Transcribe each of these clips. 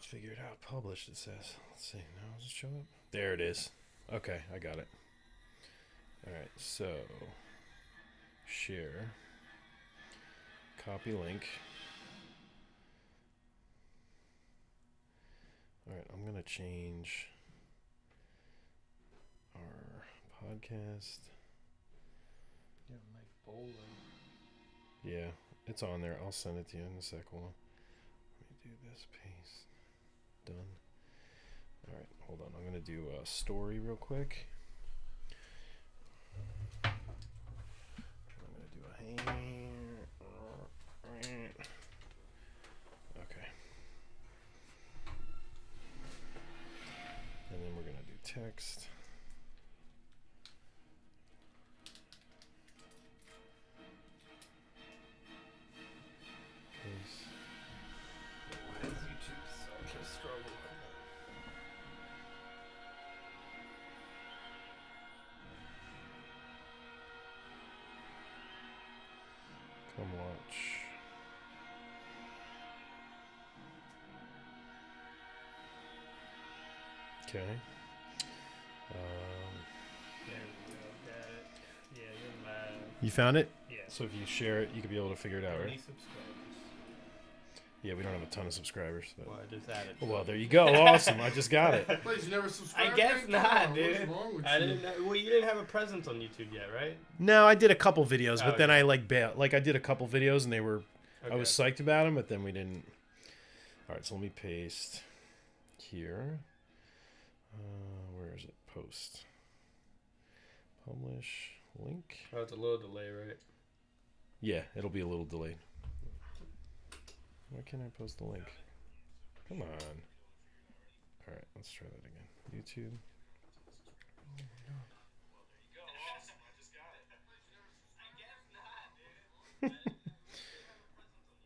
figure it out. Published, it says. Let's see. Now does it show up? There it is. Okay, I got it. All right, so share, copy link. All right, I'm gonna change our podcast. Yeah, Mike Bowling. Yeah, it's on there. I'll send it to you in a sec. Hold on. Let me do this. Paste. Done. All right, hold on. I'm gonna do a story real quick. I'm gonna do a okay, and then we're gonna do text. Paste. Why is YouTube such a struggle? Come watch. Okay. There we go. Got it. Yeah, you're live. You found it? Yeah. So if you share it, you could be able to figure it out, How right? many subscribers? Yeah, we don't have a ton of subscribers. But... Well, I just added. Well, there you go. Awesome. I just got it. Please, you never subscribed? I guess Come not, on, dude. What's wrong with I you? didn't know. Well, you didn't have a presence on YouTube yet, right? No, I did a couple videos, but Oh, then yeah. I like bailed. Like I did a couple videos and they were, Okay. I was psyched about them, but then we didn't. All right, so let me paste here. Where is it? Post. Publish link. Oh, it's a little delay, right? Yeah, it'll be a little delayed. Why can't I post the link? Come on. All right, let's try that again. YouTube.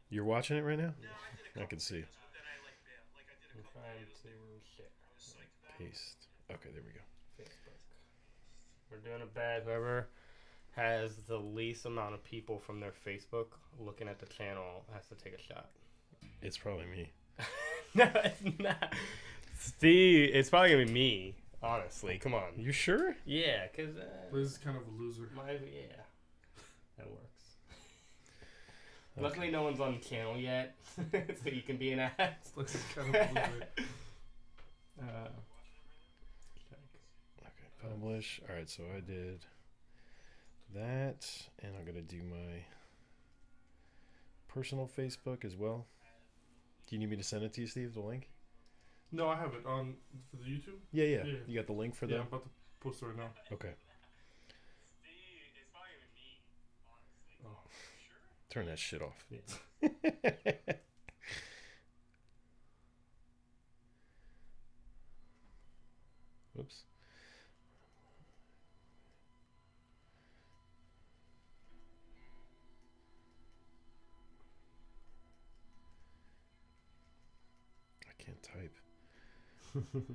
You're watching it right now? I can see. I'm trying to share. Paste. Okay, there we go. Facebook. We're doing a bad. Whoever has the least amount of people from their Facebook looking at the channel has to take a shot. It's probably me. No, it's not. Steve, it's probably gonna be me. Honestly, come on. You sure? Yeah, cause Liz is kind of a loser. yeah, that works. Luckily, no one's on the channel yet, so you can be an ass. Liz is kind of a loser. Okay, publish. All right, so I did that, and I'm gonna do my personal Facebook as well. Do you need me to send it to you, Steve? The link? No, I have it on for the YouTube. Yeah. Yeah. You got the link for Yeah, I'm that? about to post it right now. Okay. Turn that shit off. Whoops. I can't type. Record.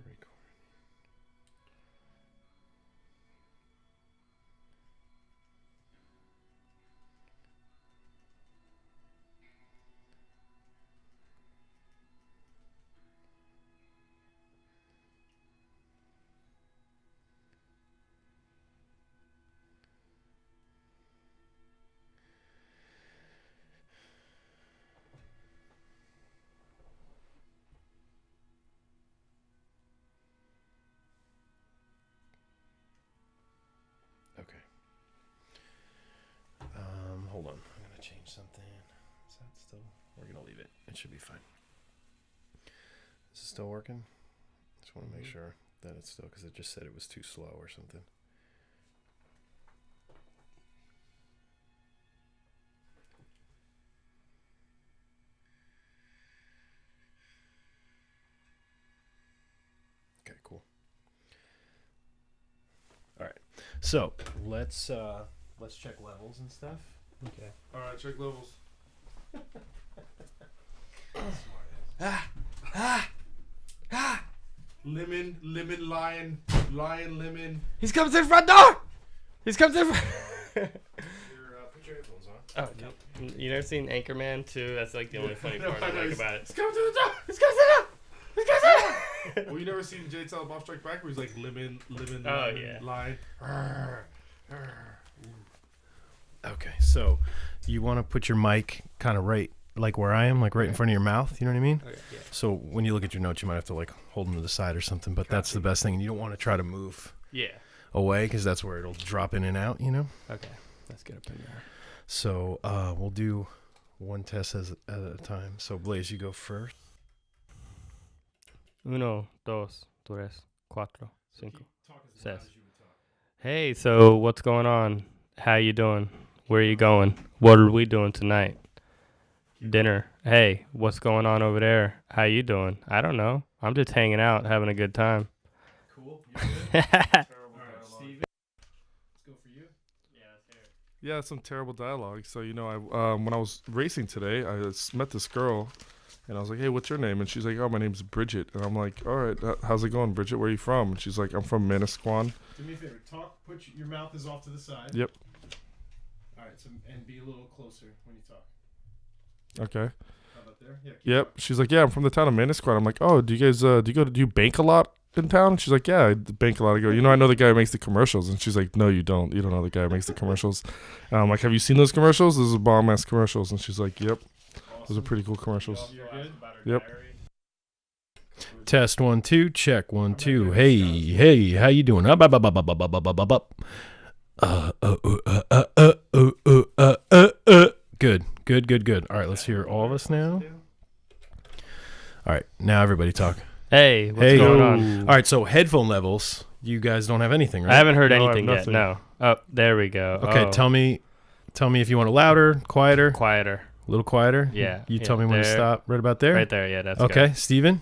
Okay. Hold on. I'm gonna change something. Is that still? We're gonna leave it. It should be fine. Is it still working? Just want to make sure that it's still, because it just said it was too slow or something. Okay, cool. All right. So let's check levels and stuff. Okay. All right, check levels. Lemon, lion, lemon. He's coming to the front door. He's coming to the front. Put your headphones on. Oh, no. You never seen Anchorman 2? That's like the only funny part I like about it. He's coming to the door. He's coming to the door. He's Well, you never seen Jay Silent Bob Strike Back where he's like lemon, Oh, yeah. line. Okay, so you want to put your mic kind of right, like where I am, like right in front of your mouth. You know what I mean? Okay, yeah. So when you look at your notes, you might have to like hold them to the side or something. But that's the best thing. And you don't want to try to move Yeah. away because that's where it'll drop in and out. You know. Okay. Let's get up in there. So we'll do one test at a time. So Blaze, you go first. 1, 2, 3, 4, 5, 6. Hey, so what's going on? How you doing? Where are you going? What are we doing tonight? Dinner. Hey, what's going on over there? How you doing? I don't know. I'm just hanging out, having a good time. Cool. Terrible dialogue. Steven, let's go for you. Yeah, some terrible dialogue. So I when I was racing today, I met this girl, and I was like, "Hey, what's your name?" And she's like, "Oh, my name's Bridget." And I'm like, "All right, how's it going, Bridget? Where are you from?" And she's like, "I'm from Manasquan." Do me a favor. Put your mouth is off to the side. Yep. All right. So and be a little closer when you talk. Okay. How about there? Yeah. Yep. She's like, "Yeah, I'm from the town of Manasquan." I'm like, "Oh, do you guys do you bank a lot in town?" She's like, "Yeah, I bank a lot." I go, "I know the guy who makes the commercials." And she's like, "No, you don't. You don't know the guy who makes the commercials." And I'm like, "Have you seen those commercials? Those are bomb ass commercials." And she's like, "Yep, those are pretty cool commercials." You're good? Yep. Test 1 2 check 1 2. Hey, how you doing? Up. Good. All right, let's hear all of us now. All right, now everybody talk. Hey, what's going on? All right, so headphone levels. You guys don't have anything, right? I haven't heard No, I have anything yet. nothing. No. Oh, there we go. Okay, Oh, tell me if you want it louder, quieter, quieter. a little quieter. Yeah. You yeah, tell me when to there. stop. Right about there. Right there. Yeah, that's Okay, good. Steven?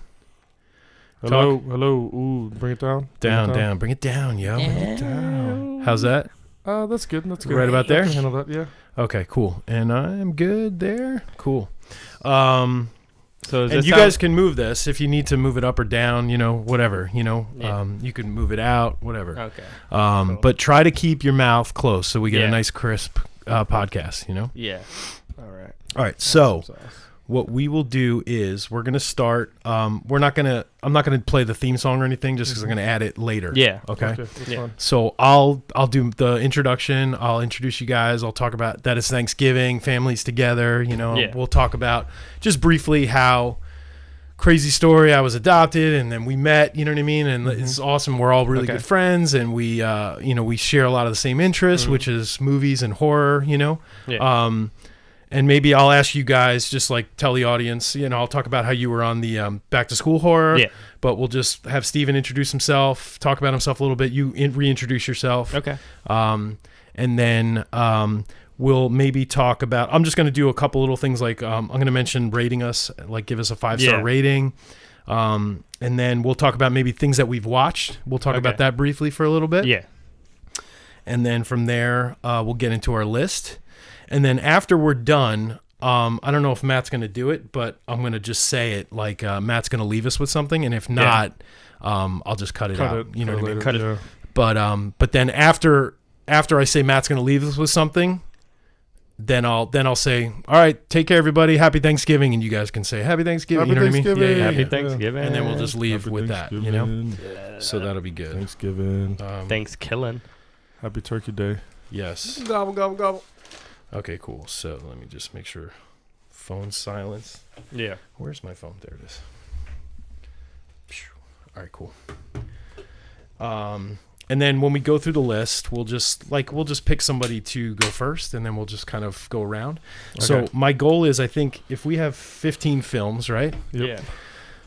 Hello. Ooh, bring it down. Down. Bring it down, yo. Bring it down. How's that? That's good. That's good. Right about there? I can handle that. Yeah. Okay, cool. And I'm good there. Cool. So is And this you sound- guys can move this if you need to move it up or down, whatever, Yeah. you can move it out, whatever. Okay. Cool. But try to keep your mouth closed so we get Yeah. a nice crisp podcast, Yeah. All right. All right. So Sauce. what we will do is we're going to start, I'm not going to play the theme song or anything just because I'm going to add it later. Yeah. Okay. That's Yeah. fine. So I'll do the introduction. I'll introduce you guys. I'll talk about that it's Thanksgiving, families together. Yeah. We'll talk about just briefly how crazy story I was adopted and then we met. You know what I mean? And it's awesome. We're all really Okay. good friends, and we we share a lot of the same interests, which is movies and horror. Yeah. And maybe I'll ask you guys, just like tell the audience, I'll talk about how you were on the back to school horror. Yeah. But we'll just have Steven introduce himself, talk about himself a little bit. You reintroduce yourself. Okay. And then we'll maybe talk about, I'm just going to do a couple little things like I'm going to mention rating us, like give us a 5-star Yeah. rating. And then we'll talk about maybe things that we've watched. We'll talk about Okay. that briefly for a little bit. Yeah. And then from there, we'll get into our list. And then after we're done, I don't know if Matt's going to do it, but I'm going to just say it like Matt's going to leave us with something. And if not, I'll just cut it out. You know what I mean? Cut it. Yeah. But then after I say Matt's going to leave us with something, then I'll say, all right, take care, everybody. Happy Thanksgiving. And you guys can say Happy Thanksgiving. Happy you know Thanksgiving. what I mean? Happy Yeah. Thanksgiving. And then we'll just leave Happy with that, Thanksgiving. So that'll be good. Thanksgiving. Thanks, killing. Happy Turkey Day. Yes. Gobble, gobble, gobble. Okay, cool. So let me just make sure phone silence. Yeah. Where's my phone? There it is. Phew. All right, cool. And then when we go through the list, we'll just pick somebody to go first, and then we'll just kind of go around. So Okay. my goal is, I think if we have 15 films, right? Yep. Yeah.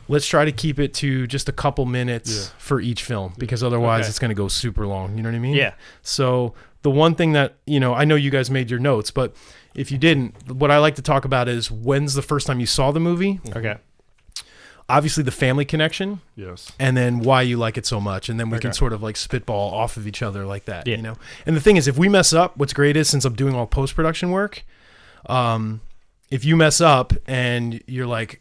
Let's try to keep it to just a couple minutes Yeah. for each film, because otherwise Okay. it's going to go super long. You know what I mean? Yeah. So the one thing that, I know you guys made your notes, but if you didn't, what I like to talk about is when's the first time you saw the movie? Okay. Obviously the family connection, Yes. and then why you like it so much. And then we can Okay. sort of like spitball off of each other like that, Yeah. And the thing is, if we mess up, what's great is, since I'm doing all post-production work, if you mess up and you're like,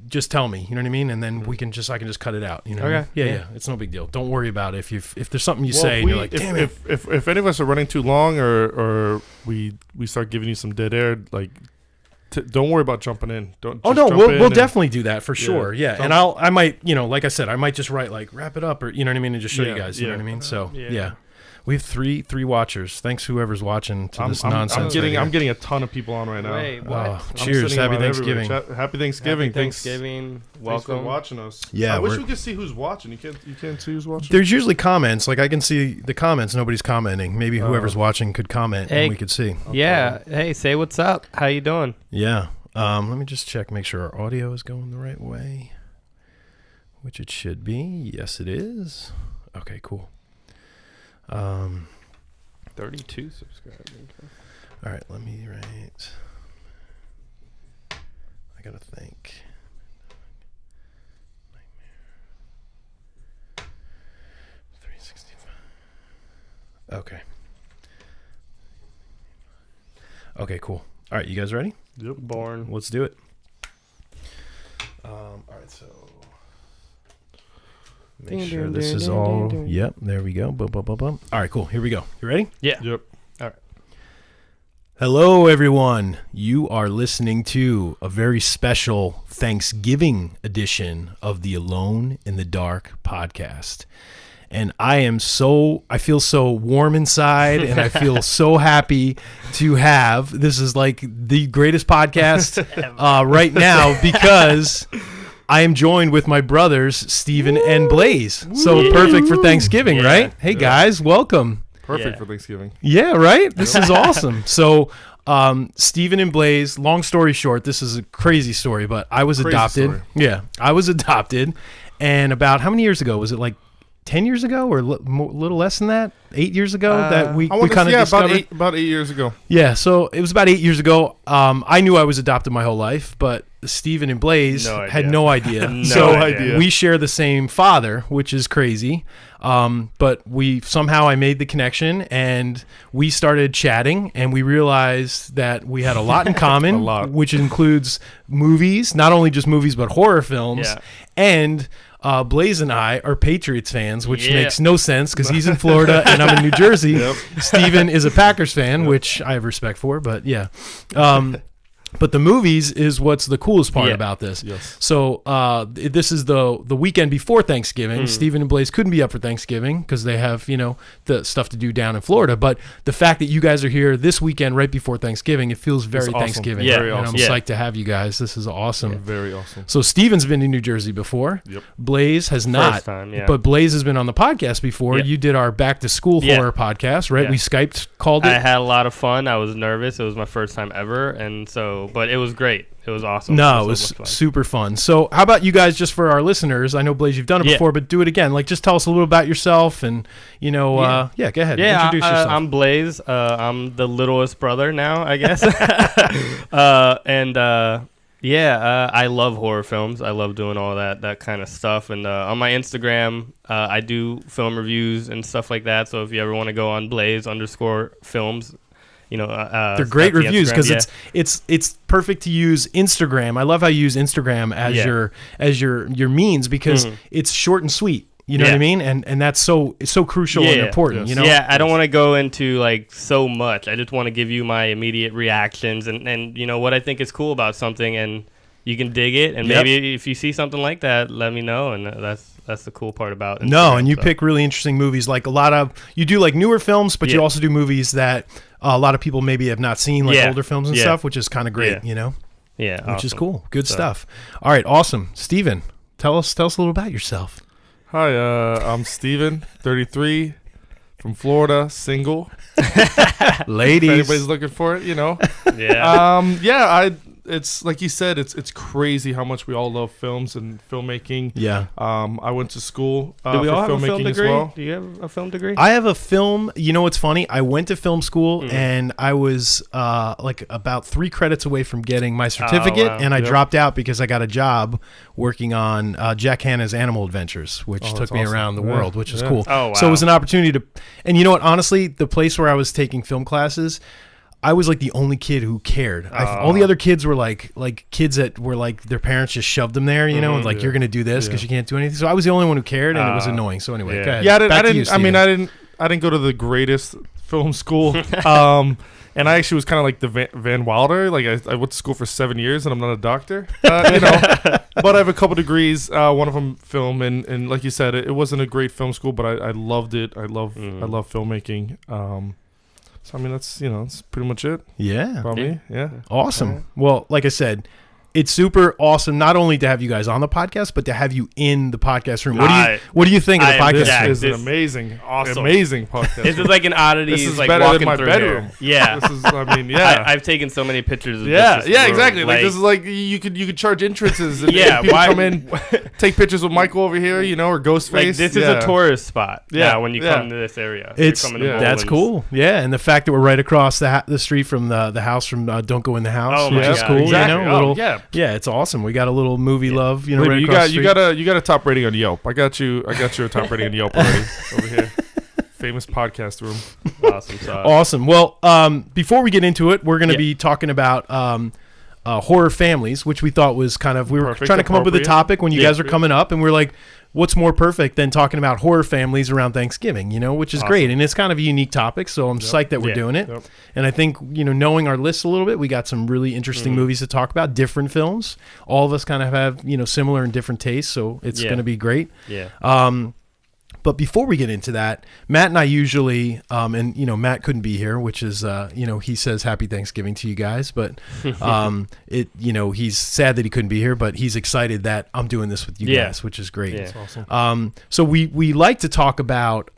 just tell me, you know what I mean? And then I can just cut it out, you know? what I mean? Okay. Yeah, Yeah. yeah. It's no big deal. Don't worry about it. If there's something you Well, say if and you're we- like, if, damn it. if any of us are running too long, or we start giving you some dead air, like don't worry about jumping in. Don't. Oh just no, jump we'll in and- definitely do that for sure. Yeah, Don't- and I might, like I said, I might just write like wrap it up, or you know what I mean, and just show you guys. You know what I mean? So yeah. We have three watchers. Thanks whoever's watching to this nonsense. I'm getting a ton of people on right now. Wait, what? Oh, cheers! Happy Thanksgiving. Happy Thanksgiving. Thanks. Thanksgiving. Thanks for Welcome. watching us. Yeah, I wish we could see who's watching. You can't see who's watching. There's usually comments. Like I can see the comments. Nobody's commenting. Maybe whoever's watching could comment Hey. and we could see. Yeah. Hey, say what's up. How you doing? Yeah. Let me just check, make sure our audio is going the right way, which it should be. Yes, it is. Okay, cool. 32 subscribers. All right, let me write. I gotta think. 365. Okay. Okay, cool. All right, you guys ready? Yep. Born. Let's do it. All right, so make Ding, sure ding, this ding, is ding, all. ding, ding. Yep, there we go. Boom, boom, boom, boom. All right, cool. Here we go. You ready? Yeah. Yep. Hello, everyone. You are listening to a very special Thanksgiving edition of the Alone in the Dark podcast. And I feel so warm inside, and I feel so happy to have, this is like the greatest podcast right now, because I am joined with my brothers, Steven and Blaze. So perfect for Thanksgiving, Yeah. right? Hey, guys, welcome. Perfect Yeah. for Thanksgiving. Yeah, right? This is awesome. So, Steven and Blaze, long story short, this is a crazy story, but I was Crazy adopted. story. Yeah, I was adopted. And about how many years ago? Was it like 10 years ago or a little less than that? 8 years ago that we kind of discovered? about 8 years ago. Yeah, so it was about 8 years ago. I knew I was adopted my whole life, but Steven and Blaze No had idea. no idea. No so idea. we share the same father, which is crazy. But I made the connection, and we started chatting, and we realized that we had a lot in common, A lot. which includes movies, not only just movies, but horror films. Yeah. And Blaze and I are Patriots fans, which Yeah. makes no sense because he's in Florida and I'm in New Jersey. Yep. Steven is a Packers fan, which I have respect for, but yeah. But the movies is what's the coolest part Yeah. about this. Yes. So this is the weekend before Thanksgiving. Steven and Blaze couldn't be up for Thanksgiving because they have, the stuff to do down in Florida. But the fact that you guys are here this weekend right before Thanksgiving, it feels very It's awesome. Thanksgiving. Yeah. Very And awesome. I'm Yeah. psyched to have you guys. This is awesome. Very awesome. So Steven's been in New Jersey before. Yep. Blaze has not. First time, yeah. But Blaze has been on the podcast before. Yeah. You did our back to school Yeah. horror podcast, right? Yeah. We Skyped, called it. I had a lot of fun. I was nervous. It was my first time ever, and so, but it was great. It was awesome. No, it so was much fun. super fun. So, how about you guys, just for our listeners? I know, Blaze, you've done it Yeah. before, but do it again. Like, just tell us a little about yourself, and go ahead. Yeah, Introduce yourself. I'm Blaze. I'm the littlest brother now, I guess. I love horror films. I love doing all that kind of stuff. And on my Instagram, I do film reviews and stuff like that. So if you ever want to go on Blaze_films, They're great at the reviews because Instagram, it's perfect to use Instagram. I love how you use Instagram as your means because it's short and sweet. You know what I mean? And that's it's so crucial and important. Yes. Yeah, I don't want to go into like so much. I just want to give you my immediate reactions and what I think is cool about something, and you can dig it. And Yep. maybe if you see something like that, let me know. And that's the cool part about Instagram. No, and you so. pick really interesting movies. Like you do like newer films, but you Yeah. also do movies that a lot of people maybe have not seen, like Yeah. older films and Yeah. stuff, which is kind of great. Yeah. Which is awesome. cool. Good So- stuff. All right, awesome. Steven, tell us a little about yourself. Hi, I'm Steven, 33, from Florida, single. If Ladies. anybody's looking for it, Yeah. It's like you said, it's crazy how much we all love films and filmmaking. Yeah. I went to school Do we for all have a film filmmaking as degree? well. Do you have a film degree? I have a film. You know what's funny? I went to film school Mm. and I was like about 3 credits away from getting my certificate, wow. and I Yep. dropped out because I got a job working on Jack Hanna's Animal Adventures, which Oh, took that's me awesome. around the Yeah. world, which was Yeah. cool. Oh, So it wow. was an opportunity to, and you know what? Honestly, the place where I was taking film classes, I was like the only kid who cared. All the other kids were like kids that were like their parents just shoved them there, and like yeah. you're gonna do this because you can't do anything. So I was the only one who cared, and it was annoying. So anyway, yeah. go ahead. Yeah, Back to you, I Steven. didn't go to the greatest film school. And I actually was kind of like the Van Wilder. Like I went to school for 7 years and I'm not a doctor, you know. But I have a couple degrees. One of them film, and like you said, it wasn't a great film school, but I loved it. I love filmmaking. So I mean, that's pretty much it. Yeah. About me. Yeah. Awesome. Well, like I said, it's super awesome not only to have you guys on the podcast, but to have you in the podcast room. What do you think of the podcast? This is an amazing podcast. This is like an oddity. This is like better walking than my through bedroom. Here. Yeah. This is, I mean, yeah. I've taken so many pictures of yeah, this yeah, room. exactly. Like this is like you could charge entrances and yeah, people come in, take pictures with Michael over here, you know, or Ghostface. Like this is a tourist spot. Yeah, when you come to this area, That's cool. Yeah, and the fact that we're right across the street from the house from Don't Go in the House, which is cool. Exactly. You know, yeah, it's awesome. We got a little movie love. You know, Wait, right you got a top rating on Yelp. I got you a top rating on Yelp already over here. Famous podcast room. Awesome sauce. Awesome. Well, before we get into it, we're going to be talking about horror families, which we thought was kind of, we were trying to come up with a topic when you guys are coming up, and we're like, what's more perfect than talking about horror families around Thanksgiving, you know, which is great. And it's kind of a unique topic, so I'm psyched that we're doing it. And I think, you know, knowing our list a little bit, we got some really interesting movies to talk about, different films. All of us kind of have, you know, similar and different tastes, so it's going to be great. Yeah. But before we get into that, Matt and I usually, and, you know, Matt couldn't be here, which is, you know, he says Happy Thanksgiving to you guys, but, you know, he's sad that he couldn't be here, but he's excited that I'm doing this with you guys, which is great. Yeah. That's awesome. So we like to talk about,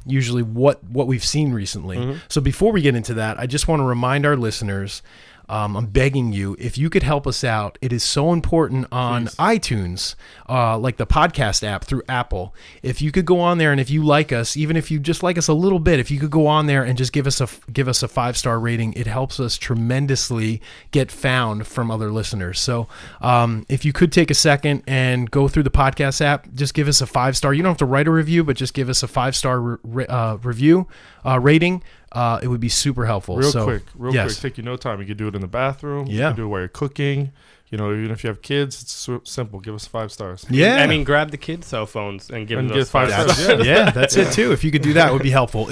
usually what we've seen recently. So before we get into that, I just want to remind our listeners, I'm begging you, if you could help us out, it is so important on iTunes, like the podcast app through Apple. If you could go on there, and if you like us, even if you just like us a little bit, if you could go on there and just give us a 5-star rating, it helps us tremendously get found from other listeners. So if you could take a second and go through the podcast app, just give us a 5-star. You don't have to write a review, but just give us a 5-star review rating. It would be super helpful. Real quick. Take you no time. You can do it in the bathroom. You can do it while you're cooking. You know, even if you have kids, it's simple. Give us 5 stars. Yeah. I mean, grab the kids' cell phones and give them those 5 stars. Yeah, that's it too. If you could do that, it would be helpful.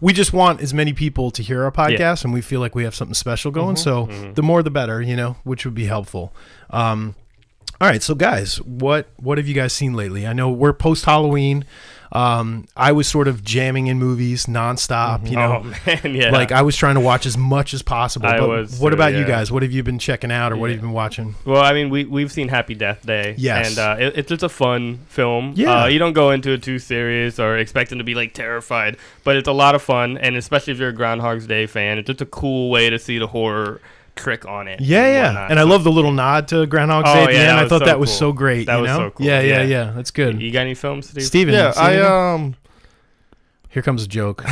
We just want as many people to hear our podcast, and we feel like we have something special going. So the more the better, you know, which would be helpful. All right, so guys, what have you guys seen lately? I know we're post-Halloween. I was sort of jamming in movies nonstop, you know. Oh, man, yeah. Like I was trying to watch as much as possible. What about you guys? What have you been checking out, or what have you been watching? Well, I mean, we've seen Happy Death Day. Yes. And it's just a fun film. Yeah. You don't go into it too serious or expecting to be like terrified, but it's a lot of fun, and especially if you're a Groundhog's Day fan, it's just a cool way to see the horror trick on it. Yeah. And I love the little nod to Groundhog's Day at the end. I thought that was so great. That was so cool. Yeah. That's good. You got any films, Steve? Steven? Yeah, Here comes a joke.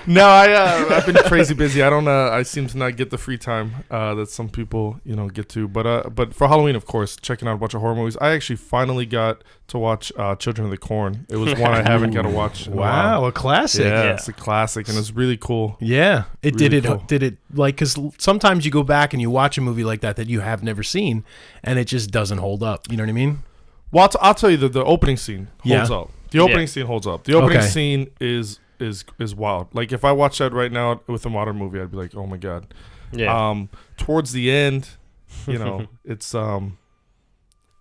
No, I've been crazy busy. I seem to not get the free time that some people, you know, get to. But for Halloween, of course, checking out a bunch of horror movies. I actually finally got to watch Children of the Corn. It was one I haven't got to watch. Wow, a classic. Yeah, it's a classic, and it's really cool. Yeah, Did it like, because sometimes you go back and you watch a movie like that you have never seen, and it just doesn't hold up. You know what I mean? Well, I'll tell you that the opening scene holds up. The opening scene holds up. The opening scene is wild. Like if I watch that right now with a modern movie, I'd be like, oh my god. Yeah. Towards the end, you know, it's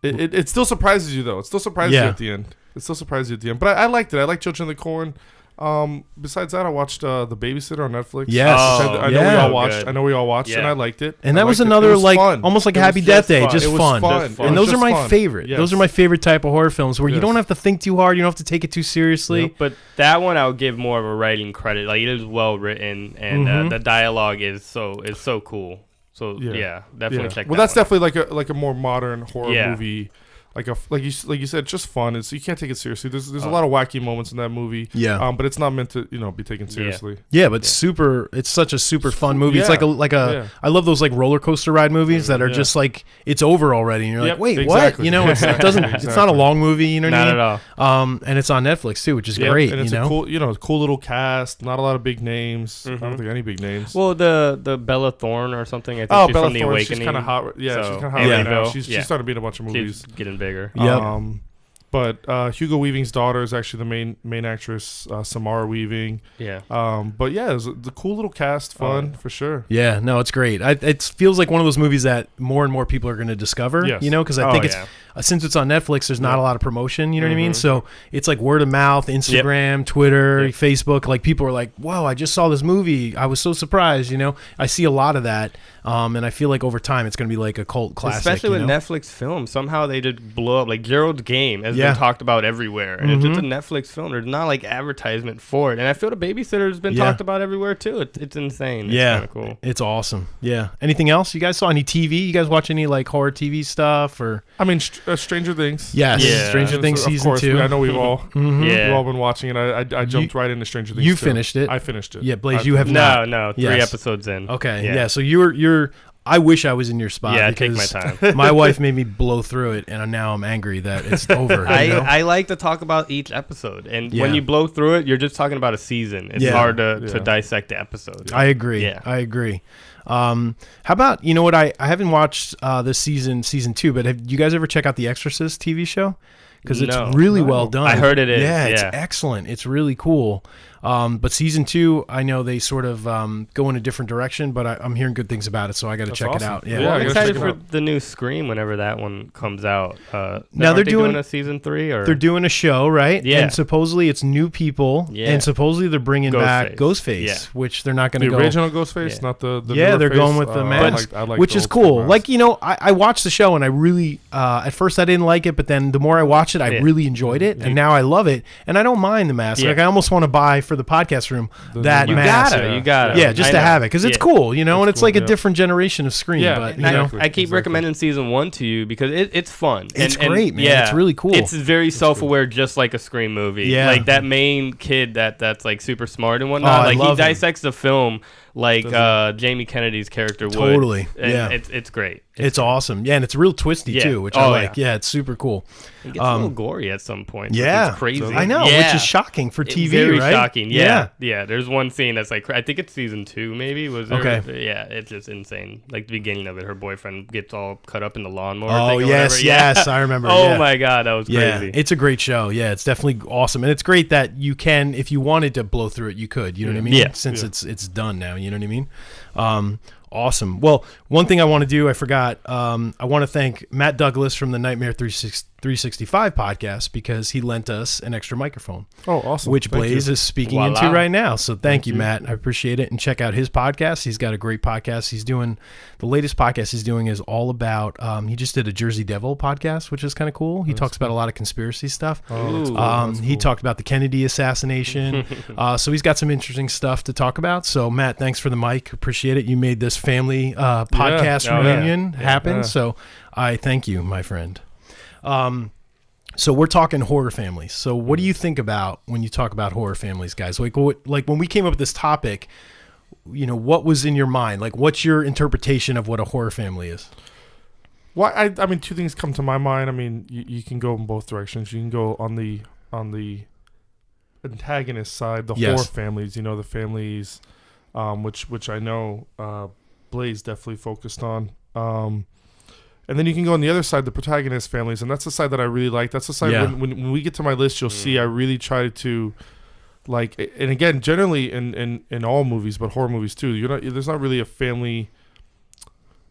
it still surprises you though. It still surprises you at the end. But I liked it. I like Children of the Corn. Besides that, I watched The Babysitter on Netflix. Yes. I know we all watched. Good. I know we all watched, and I liked it. And that was another like fun. almost like a Happy Death Day, just fun. And those are my favorite. Yes. Those are my favorite type of horror films where you don't have to think too hard, you don't have to take it too seriously. Yep. But that one I would give more of a writing credit. Like it is well written, and the dialogue is so cool. So definitely check. Well, that's definitely like a more modern horror movie. Like you said, it's just fun. You can't take it seriously. There's a lot of wacky moments in that movie. Yeah. But it's not meant to be taken seriously. Yeah, but it's such a super fun movie. It's like a I love those like roller coaster ride movies that are just like it's over already, and you're like, wait, what? You know, it doesn't. It's not a long movie. You know what I mean? Not at all. And it's on Netflix too, which is great. And it's a cool little cast. Not a lot of big names. I don't think any big names. Well, the Bella Thorne or something. I think she's Bella from The Thorne. Awakening. She's kind of hot. Yeah, she's kind of hot right now. She's starting to be in a bunch of movies. She's getting bigger. Yeah. But Hugo Weaving's daughter is actually the main actress, Samara Weaving. Yeah. But yeah, it was the cool little cast, fun for sure. Yeah, no, it's great. It feels like one of those movies that more and more people are going to discover. Yes. You know, because I think it's since it's on Netflix, there's not a lot of promotion. You know what I mean? So it's like word of mouth, Instagram, Twitter, Facebook. Like people are like, "Whoa, I just saw this movie. I was so surprised." You know, I see a lot of that, and I feel like over time it's going to be like a cult classic. Especially with Netflix films, somehow they just blow up. Like Gerald's Game has been talked about everywhere, and it's just a Netflix film. There's not like advertisement for it, and I feel The Babysitter has been talked about everywhere too. It's insane. It's kind of cool. It's awesome. Yeah. Anything else you guys saw? Any TV? You guys watch any like horror TV stuff or? I mean, Stranger Things. Yes. Yeah. Stranger Things season 2. I know we've all we've all been watching it. I jumped right into Stranger Things. You finished it. I finished it. Yeah, Blaze, you have not. No, 3 episodes in. Okay. Yeah. So you're. I wish I was in your spot. Yeah, take my time. My wife made me blow through it, and now I'm angry that it's over. I like to talk about each episode, and when you blow through it, you're just talking about a season. It's hard to dissect the episode. I agree. Yeah. I agree. How about, you know what, I haven't watched this season 2, but have you guys ever check out the Exorcist TV show? Because it's really well done. I heard it is. Yeah, it's excellent. It's really cool. But season 2, I know they sort of go in a different direction, but I'm hearing good things about it, so I got to check it out. Yeah, I'm excited for the new Scream whenever that one comes out. Now they're doing a season 3, or they're doing a show, right? Yeah, and supposedly it's new people, and supposedly they're bringing back Ghostface, which they're not going to go. The original Ghostface, not the they're going with the mask, which is cool. Like, you know, I watched the show and I really at first I didn't like it, but then the more I watched it, I really enjoyed it, and now I love it, and I don't mind the mask. Like I almost want to buy for the podcast room that mask. You got it. Yeah, just to have it, because it's cool, you know, and it's like a different generation of Scream. Yeah, but, you know, I keep recommending season 1 to you because it's fun. It's great, man. Yeah, it's really cool. It's very self-aware, just like a Scream movie. Yeah, like that main kid that's like super smart and whatnot. Like he dissects the film like Jamie Kennedy's character would. Totally. And it's great. It's awesome. Yeah, and it's real twisty too, which I like. Yeah, it's super cool. It gets a little gory at some point. Yeah, it's crazy. I know, which is shocking for TV, very right? Shocking. Yeah. There's one scene that's like, I think it's season 2, maybe. Was there? Okay. Yeah, it's just insane. Like the beginning of it, her boyfriend gets all cut up in the lawnmower. Oh yes, I remember. Oh my god, that was crazy. Yeah, it's a great show. Yeah, it's definitely awesome, and it's great that you can, if you wanted to blow through it, you could. You know what I mean? Yeah. Since it's done now, you know what I mean? Awesome. Well, one thing I want to do, I forgot. I want to thank Matt Douglas from the Nightmare 365 podcast because he lent us an extra microphone. Oh, awesome. Which Blaze is speaking into right now. So thank you, Matt. I appreciate it. And check out his podcast. He's got a great podcast. He's doing, the latest podcast he's doing is all about, he just did a Jersey Devil podcast, which is kind of cool. He talks about a lot of conspiracy stuff. He talked about the Kennedy assassination. So he's got some interesting stuff to talk about. So Matt, thanks for the mic. Appreciate it. You made this family podcast reunion happen. So I thank you, my friend. So we're talking horror families. So what do you think about when you talk about horror families, guys? Like when we came up with this topic, you know, what was in your mind? Like, what's your interpretation of what a horror family is? Well, I mean, 2 things come to my mind. I mean, you can go in both directions. You can go on the antagonist side, the horror families. You know, the families, which I know Blaze definitely focused on. And then you can go on the other side, the protagonist families, and that's the side that I really like. That's the side when we get to my list, you'll see I really try to, like, and again, generally in all movies, but horror movies too, there's not really a family.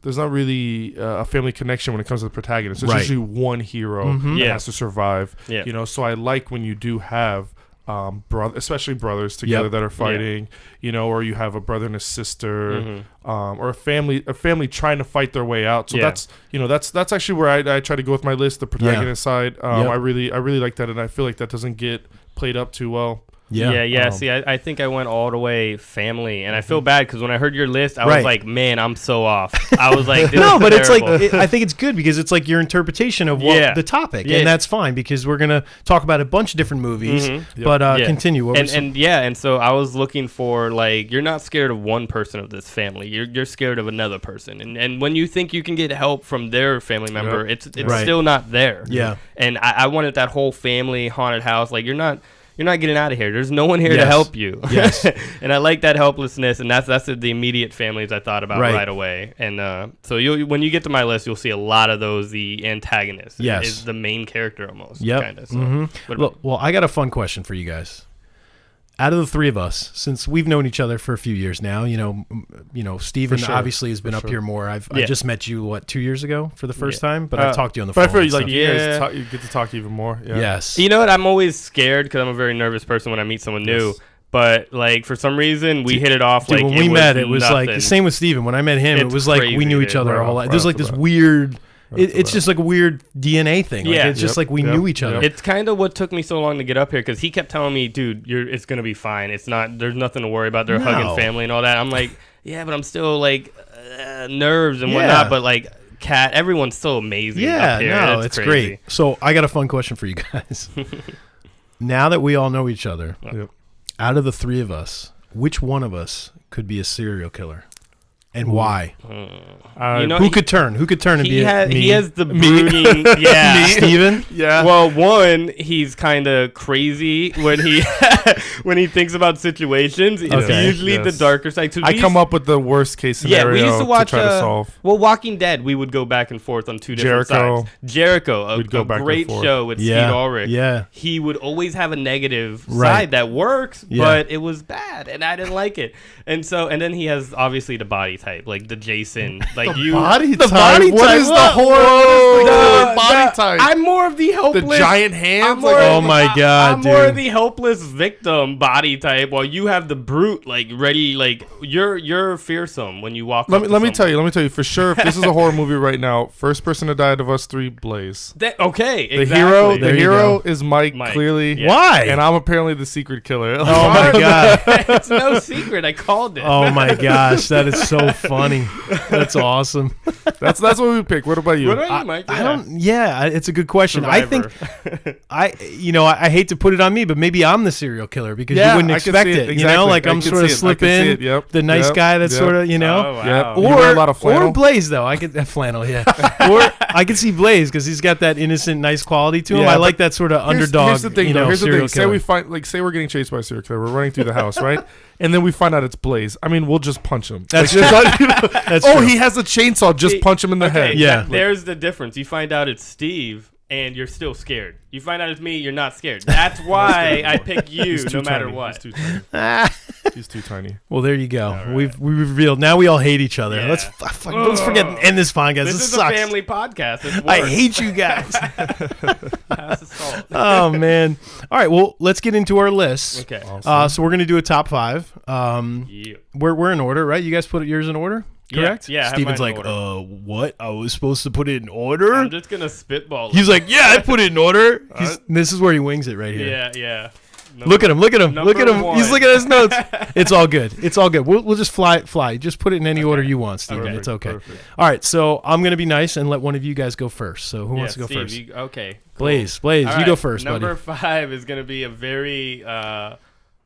There's not really a family connection when it comes to the protagonist. There's usually one hero that has to survive. Yeah. You know, so I like when you do have especially brothers together that are fighting, you know, or you have a brother and a sister, or a family trying to fight their way out. So that's actually where I try to go with my list, the protagonist side. I really like that, and I feel like that doesn't get played up too well. See, I think I went all the way family, and I feel bad because when I heard your list, I was like, man, I'm so off. I was like, this no, but terrible. It's like, I think it's good because it's like your interpretation of what the topic, and that's fine because we're gonna talk about a bunch of different movies. But continue. And so I was looking for, like, you're not scared of one person of this family. You're scared of another person, and when you think you can get help from their family member, it's still not there. Yeah, and I wanted that whole family haunted house. Like, you're not you're not getting out of here. There's no one here to Yes. help you. Yes. And I like that helplessness, and that's the immediate families I thought about right away. And so when you get to my list, you'll see a lot of those. The antagonist Yes. is the main character almost. Yep. Kind of. So. Well, I got a fun question for you guys. Out of the three of us, since we've known each other for a few years now, Steven sure. obviously has been up here more. I just met you 2 years ago for the first time, but I've talked to you on the phone. But I feel and like stuff. you guys you get to talk even more. Yeah. Yes. You know what? I'm always scared because I'm a very nervous person when I meet someone new. Yes. But like for some reason we hit it off. Dude, like when we met, it was like nothing. the same with Steven. When I met him, it It's was like we crazy, knew each dude. other Right a whole off- lot. There's right like off this the bat. weird. Right off It's the just like a weird DNA thing. Like, Yeah. it's just like we knew each other. It's kind of what took me so long to get up here because he kept telling me, dude, it's going to be fine. It's not, there's nothing to worry about. They're No. hugging family and all that. I'm like, yeah, but I'm still like nerves and Yeah. whatnot. But like Kat, everyone's so amazing Yeah, up here. no, it's crazy. great. So I got a fun question for you guys. Now that we all know each other, Yep. out of the three of us, which one of us could be a serial killer? And why? You know, Who could turn and be he me? has the brooding. Yeah. Steven? Yeah. Well, one, he's kind of crazy when he when he thinks about situations. It's Okay. usually the Yes. darker side. So I we come used- up with the worst case Yeah, scenario we used to watch try to solve. Well, Walking Dead, we would go back and forth on two different Jericho. sides. Jericho, We'd go a back and great forth. show with Yeah. Steve Ulrich. Yeah. He would always have a negative Right. side that works, Yeah. but it was bad, and I didn't like it. And then he has obviously the body type, like the Jason, like you. Body The type. body What type. is the Whoa. horror? What is the killer body The- type? I'm more of the The helpless. giant hands. I'm more Like, Oh my God, I'm more of dude. the helpless victim body type, while you have the brute, like ready, like you're fearsome when you walk. let me tell you for sure. If this is a horror movie right now, first person to die out of us three, Blaze. Okay, The exactly. There you hero go. is Mike, Mike, clearly. yeah. Why? And I'm apparently the secret killer. Oh my God. It's no secret. I called it. Oh my gosh, that is so funny. That's awesome. That's what we pick. What about you? What about you, Mike? I don't. Yeah, it's a good question. I think Survivor. I hate to put it on me, but maybe I'm the serial killer because Yeah, you wouldn't I can expect see it. it. You know, Exactly. like I I'm can sort see of it. I slip can see in it. Yep. the nice Yep. guy that's Yep. sort of Oh, wow. Yep. You wear a lot of flannel. or Blaze though. I get flannel, yeah. Or I can see Blaze because he's got that innocent, nice quality to him. Yeah, I but like that sort of underdog. Here's the thing, you know, though. Here's the serial thing. killer. Say we're getting chased by a serial killer. We're running through the house, right? And then we find out it's Blaze. I mean, we'll just punch him. That's Like, true. That's oh, true. he has a chainsaw. Just See, punch him in the okay, head. Yeah. There's the difference. You find out it's Steve, and you're still scared. You find out it's me, you're not scared. That's why I pick you, He's too no matter tiny. what. He's too tiny. He's too tiny. Well, there you go. right. We revealed. Now we all hate each other. Yeah. Let's forget and end this podcast. This This is sucks. a family podcast. It's I worse. hate you guys. Pass the salt. Oh man. All right. Well, let's get into our list. Okay. So we're gonna do a top 5. Yeah. We're in order, right? You guys put yours in order, correct? Yeah, I have Steven's mine like, in order. what? I was supposed to put it in order. I'm just gonna spitball. He's like, yeah, I put it in order. This is where he wings it right here. yeah. Look at him. Look at him. Look at him. Number He's one. looking at his notes. It's all good. It's all good. We'll just fly. Just put it in any order you want, Steven. Okay. It's okay. Perfect. All right. So I'm gonna be nice and let one of you guys go first. So who Yeah, wants to go Steve, first? okay. Cool. Blaze, All you right, go first, Number buddy. 5 is gonna be a very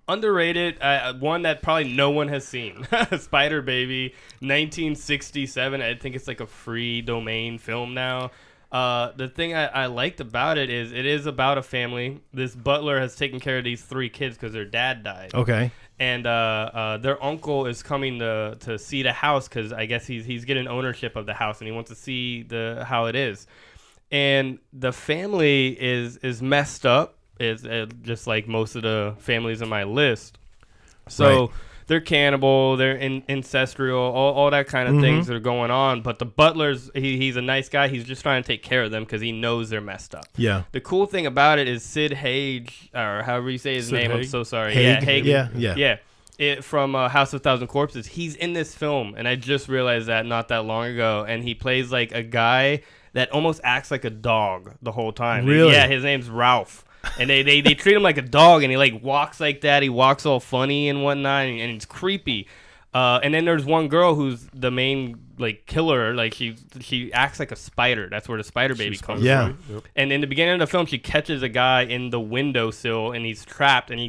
underrated one that probably no one has seen. Spider Baby, 1967. I think it's like a free domain film now. The thing I liked about it is about a family. This butler has taken care of these 3 kids because their dad died. Okay. And their uncle is coming to see the house because I guess he's getting ownership of the house and he wants to see how it is. And the family is messed up, is just like most of the families on my list. So Right. they're cannibal, they're ancestral, all that kind of things that are going on. But the butler's he's a nice guy. He's just trying to take care of them because he knows they're messed up. Yeah. The cool thing about it is Sid Haig, or however you say his Sid name, I'm Haig? so sorry. Haig? Yeah, Haig. Yeah. Yeah. From House of Thousand Corpses. He's in this film, and I just realized that not that long ago. And he plays like a guy that almost acts like a dog the whole time. Really? Yeah, his name's Ralph. And they treat him like a dog, and he like walks like that. He walks all funny and whatnot, and it's creepy. And then there's one girl who's the main like killer. Like she acts like a spider. That's where the spider baby comes Yeah. from. Yep. And in the beginning of the film, she catches a guy in the windowsill, and he's trapped. And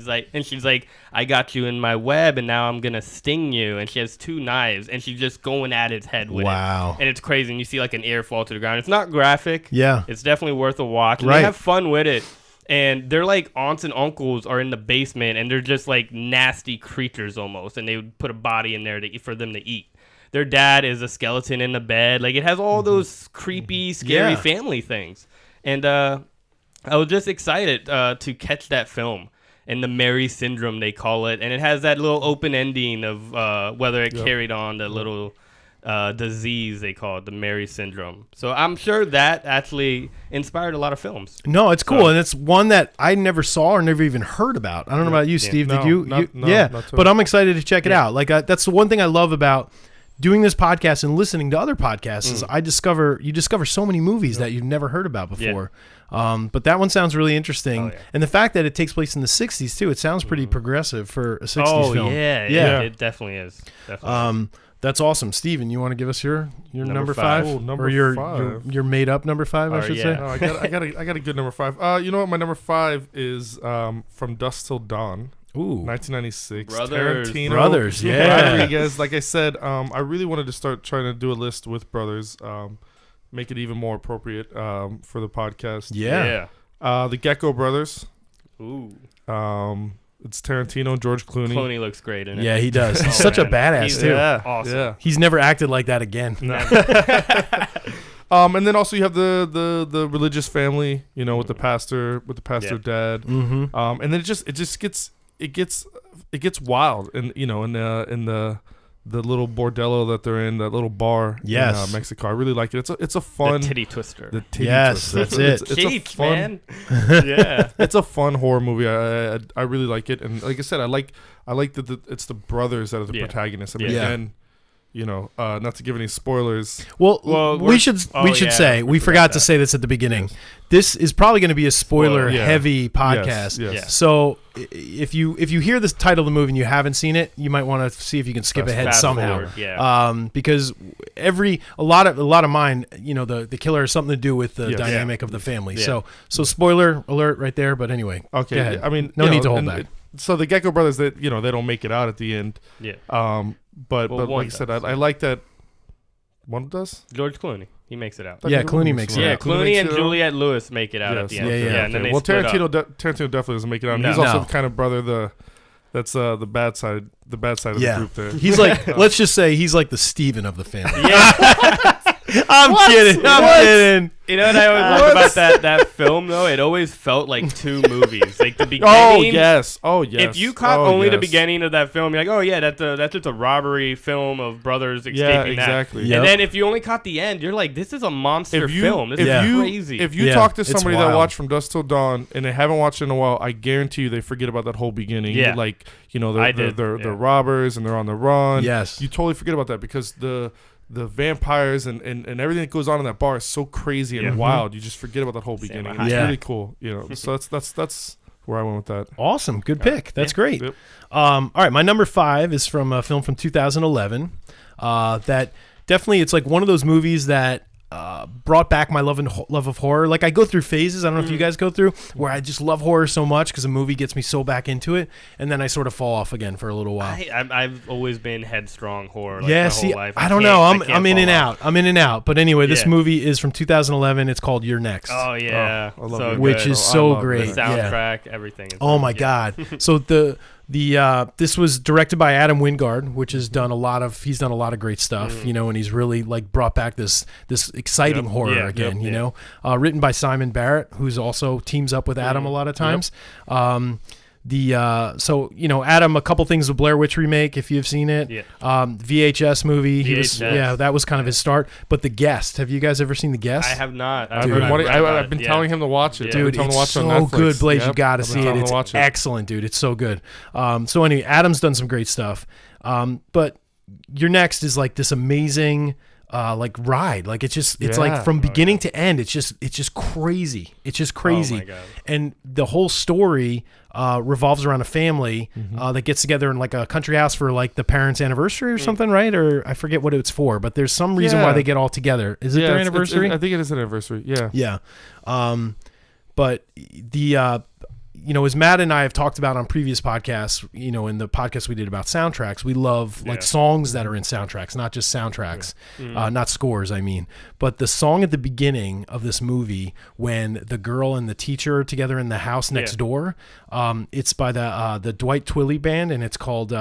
she's like, "I got you in my web, and now I'm gonna sting you." And she has 2 knives, and she's just going at his head with Wow. it. And it's crazy. And you see like an ear fall to the ground. It's not graphic. Yeah. It's definitely worth a watch. And Right. they have fun with it. and they're like aunts and uncles are in the basement, and they're just like nasty creatures almost, and they would put a body in there for them to eat. Their dad is a skeleton in the bed. Like, it has all those creepy, scary family things. And I was just excited to catch that film. And the Mary syndrome, they call it. And it has that little open ending of whether it carried on the little disease, they call it, the Mary syndrome. So I'm sure that actually inspired a lot of films. No, it's cool. And it's one that I never saw or never even heard about. I don't know about you, Steve. No, Did you? not but I'm excited to check it out. Like, that's the one thing I love about doing this podcast and listening to other podcasts is you discover so many movies that you've never heard about before. But that one sounds really interesting. And the fact that it takes place in the 60s too, it sounds pretty progressive for a 60s film. Yeah, it definitely is. That's awesome. Steven, you want to give us your number 5? Oh, number or your 5. Your made up number 5, I should say. No, I got a good number 5. You know what? My number 5 is From Dusk Till Dawn. Ooh, 1996. Brothers. Tarantino. Brothers, yeah. Rodriguez. Like I said, I really wanted to start trying to do a list with brothers, make it even more appropriate for the podcast. Yeah. The Gecko Brothers. Ooh. It's Tarantino, George Clooney. Clooney looks great in it. Yeah, he does. He's such a badass too. Awesome. Yeah. He's never acted like that again. No. And then also you have the religious family, you know, with the pastor dad. Mm-hmm. And then it gets wild, and you know, in the little bordello that they're in, that little bar in Mexico. I really like it. It's a fun the titty twister. The titty yes, twister. that's It's it. a fun, man. Yeah, it's a fun horror movie. I really like it, and like I said, I like that it's the brothers that are the protagonists. I mean, again, you know, not to give any spoilers. Well, we should say we forgot to say this at the beginning. Yes. This is probably going to be a spoiler heavy podcast. Yes. So if you hear the title of the movie and you haven't seen it, you might want to see if you can skip ahead somehow. Because a lot of mine, you know, the killer has something to do with the dynamic of the family. Yeah. So spoiler alert right there. But anyway, okay. Go ahead. I mean, no need to hold back. So the Gecko Brothers, they don't make it out at the end. Yeah. But like I said, I like that. One does? George Clooney. He makes it out. Yeah, Clooney makes it out. Yeah, Clooney and Juliette Lewis make it out at the end. Yeah. And then they Tarantino definitely doesn't make it out. No. He's also the kind of brother that's the bad side of the group there. He's like, let's just say he's like the Steven of the family. Yeah. I'm kidding. You know what I always love about that film though? It always felt like two movies. Like the beginning. Oh yes. If you caught only the beginning of that film, you're like, oh yeah, that's just a robbery film of brothers escaping. Yeah, exactly. That. And then if you only caught the end, you're like, this is a monster film. This is crazy. If you talk to somebody that watched From Dusk Till Dawn and they haven't watched it in a while, I guarantee you they forget about that whole beginning. Yeah. Like, you know, they're robbers and they're on the run. Yes. You totally forget about that because the vampires and everything that goes on in that bar is so crazy and wild. You just forget about that whole beginning. It's really cool, you know. So that's where I went with that. Awesome, good pick. That's great. Yep. All right, my number 5 is from a film from 2011. That definitely, it's like one of those movies that brought back my love of horror. Like, I go through phases, I don't know if you guys go through, where I just love horror so much because a movie gets me so back into it, and then I sort of fall off again for a little while. I've always been headstrong horror my whole life. I don't know. I'm in and out. I'm in and out. But anyway, this movie is from 2011. It's called You're Next. Oh, yeah. I love it. Which is so great. The soundtrack, everything. Oh, my God. So this was directed by Adam Wingard, which has done a lot of great stuff, you know, and he's really like brought back this exciting horror again, you know. Written by Simon Barrett, who's also teams up with Adam a lot of times. So, you know, Adam, a couple things, the Blair Witch remake, if you've seen it. VHS movie. That was kind of his start. But The Guest, have you guys ever seen The Guest? I have not. I've been telling him to watch it. Dude, it's so good, Blaze. You got to see it. It's excellent, dude. It's so good. So anyway, Adam's done some great stuff. But Your Next is like this amazing like ride. Like it's like from beginning to end, it's just crazy. It's just crazy. Oh my God. And the whole story revolves around a family that gets together in like a country house for like the parents' anniversary or something, right? Or I forget what it's for, but there's some reason why they get all together. Is it their anniversary? I think it is an anniversary. Yeah. Yeah. But as Matt and I have talked about on previous podcasts, in the podcast we did about soundtracks, we love like songs that are in soundtracks, not just soundtracks, not scores, I mean. But the song at the beginning of this movie, when the girl and the teacher are together in the house next door, it's by the Dwight Twilley band, and it's called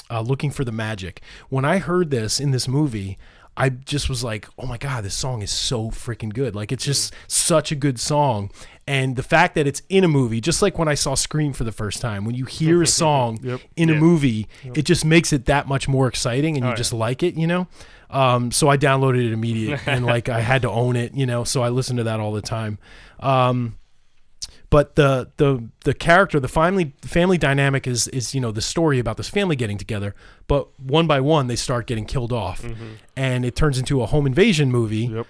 Looking for the Magic. When I heard this in this movie, I just was like, oh my God, this song is so freaking good. Like, it's just such a good song. And the fact that it's in a movie, just like when I saw Scream for the first time, when you hear a song in a movie, it just makes it that much more exciting, and you just like it, So I downloaded it immediately, and like I had to own it, so I listen to that all the time. But the character, the family dynamic is the story about this family getting together. But one by one, they start getting killed off, and it turns into a home invasion movie.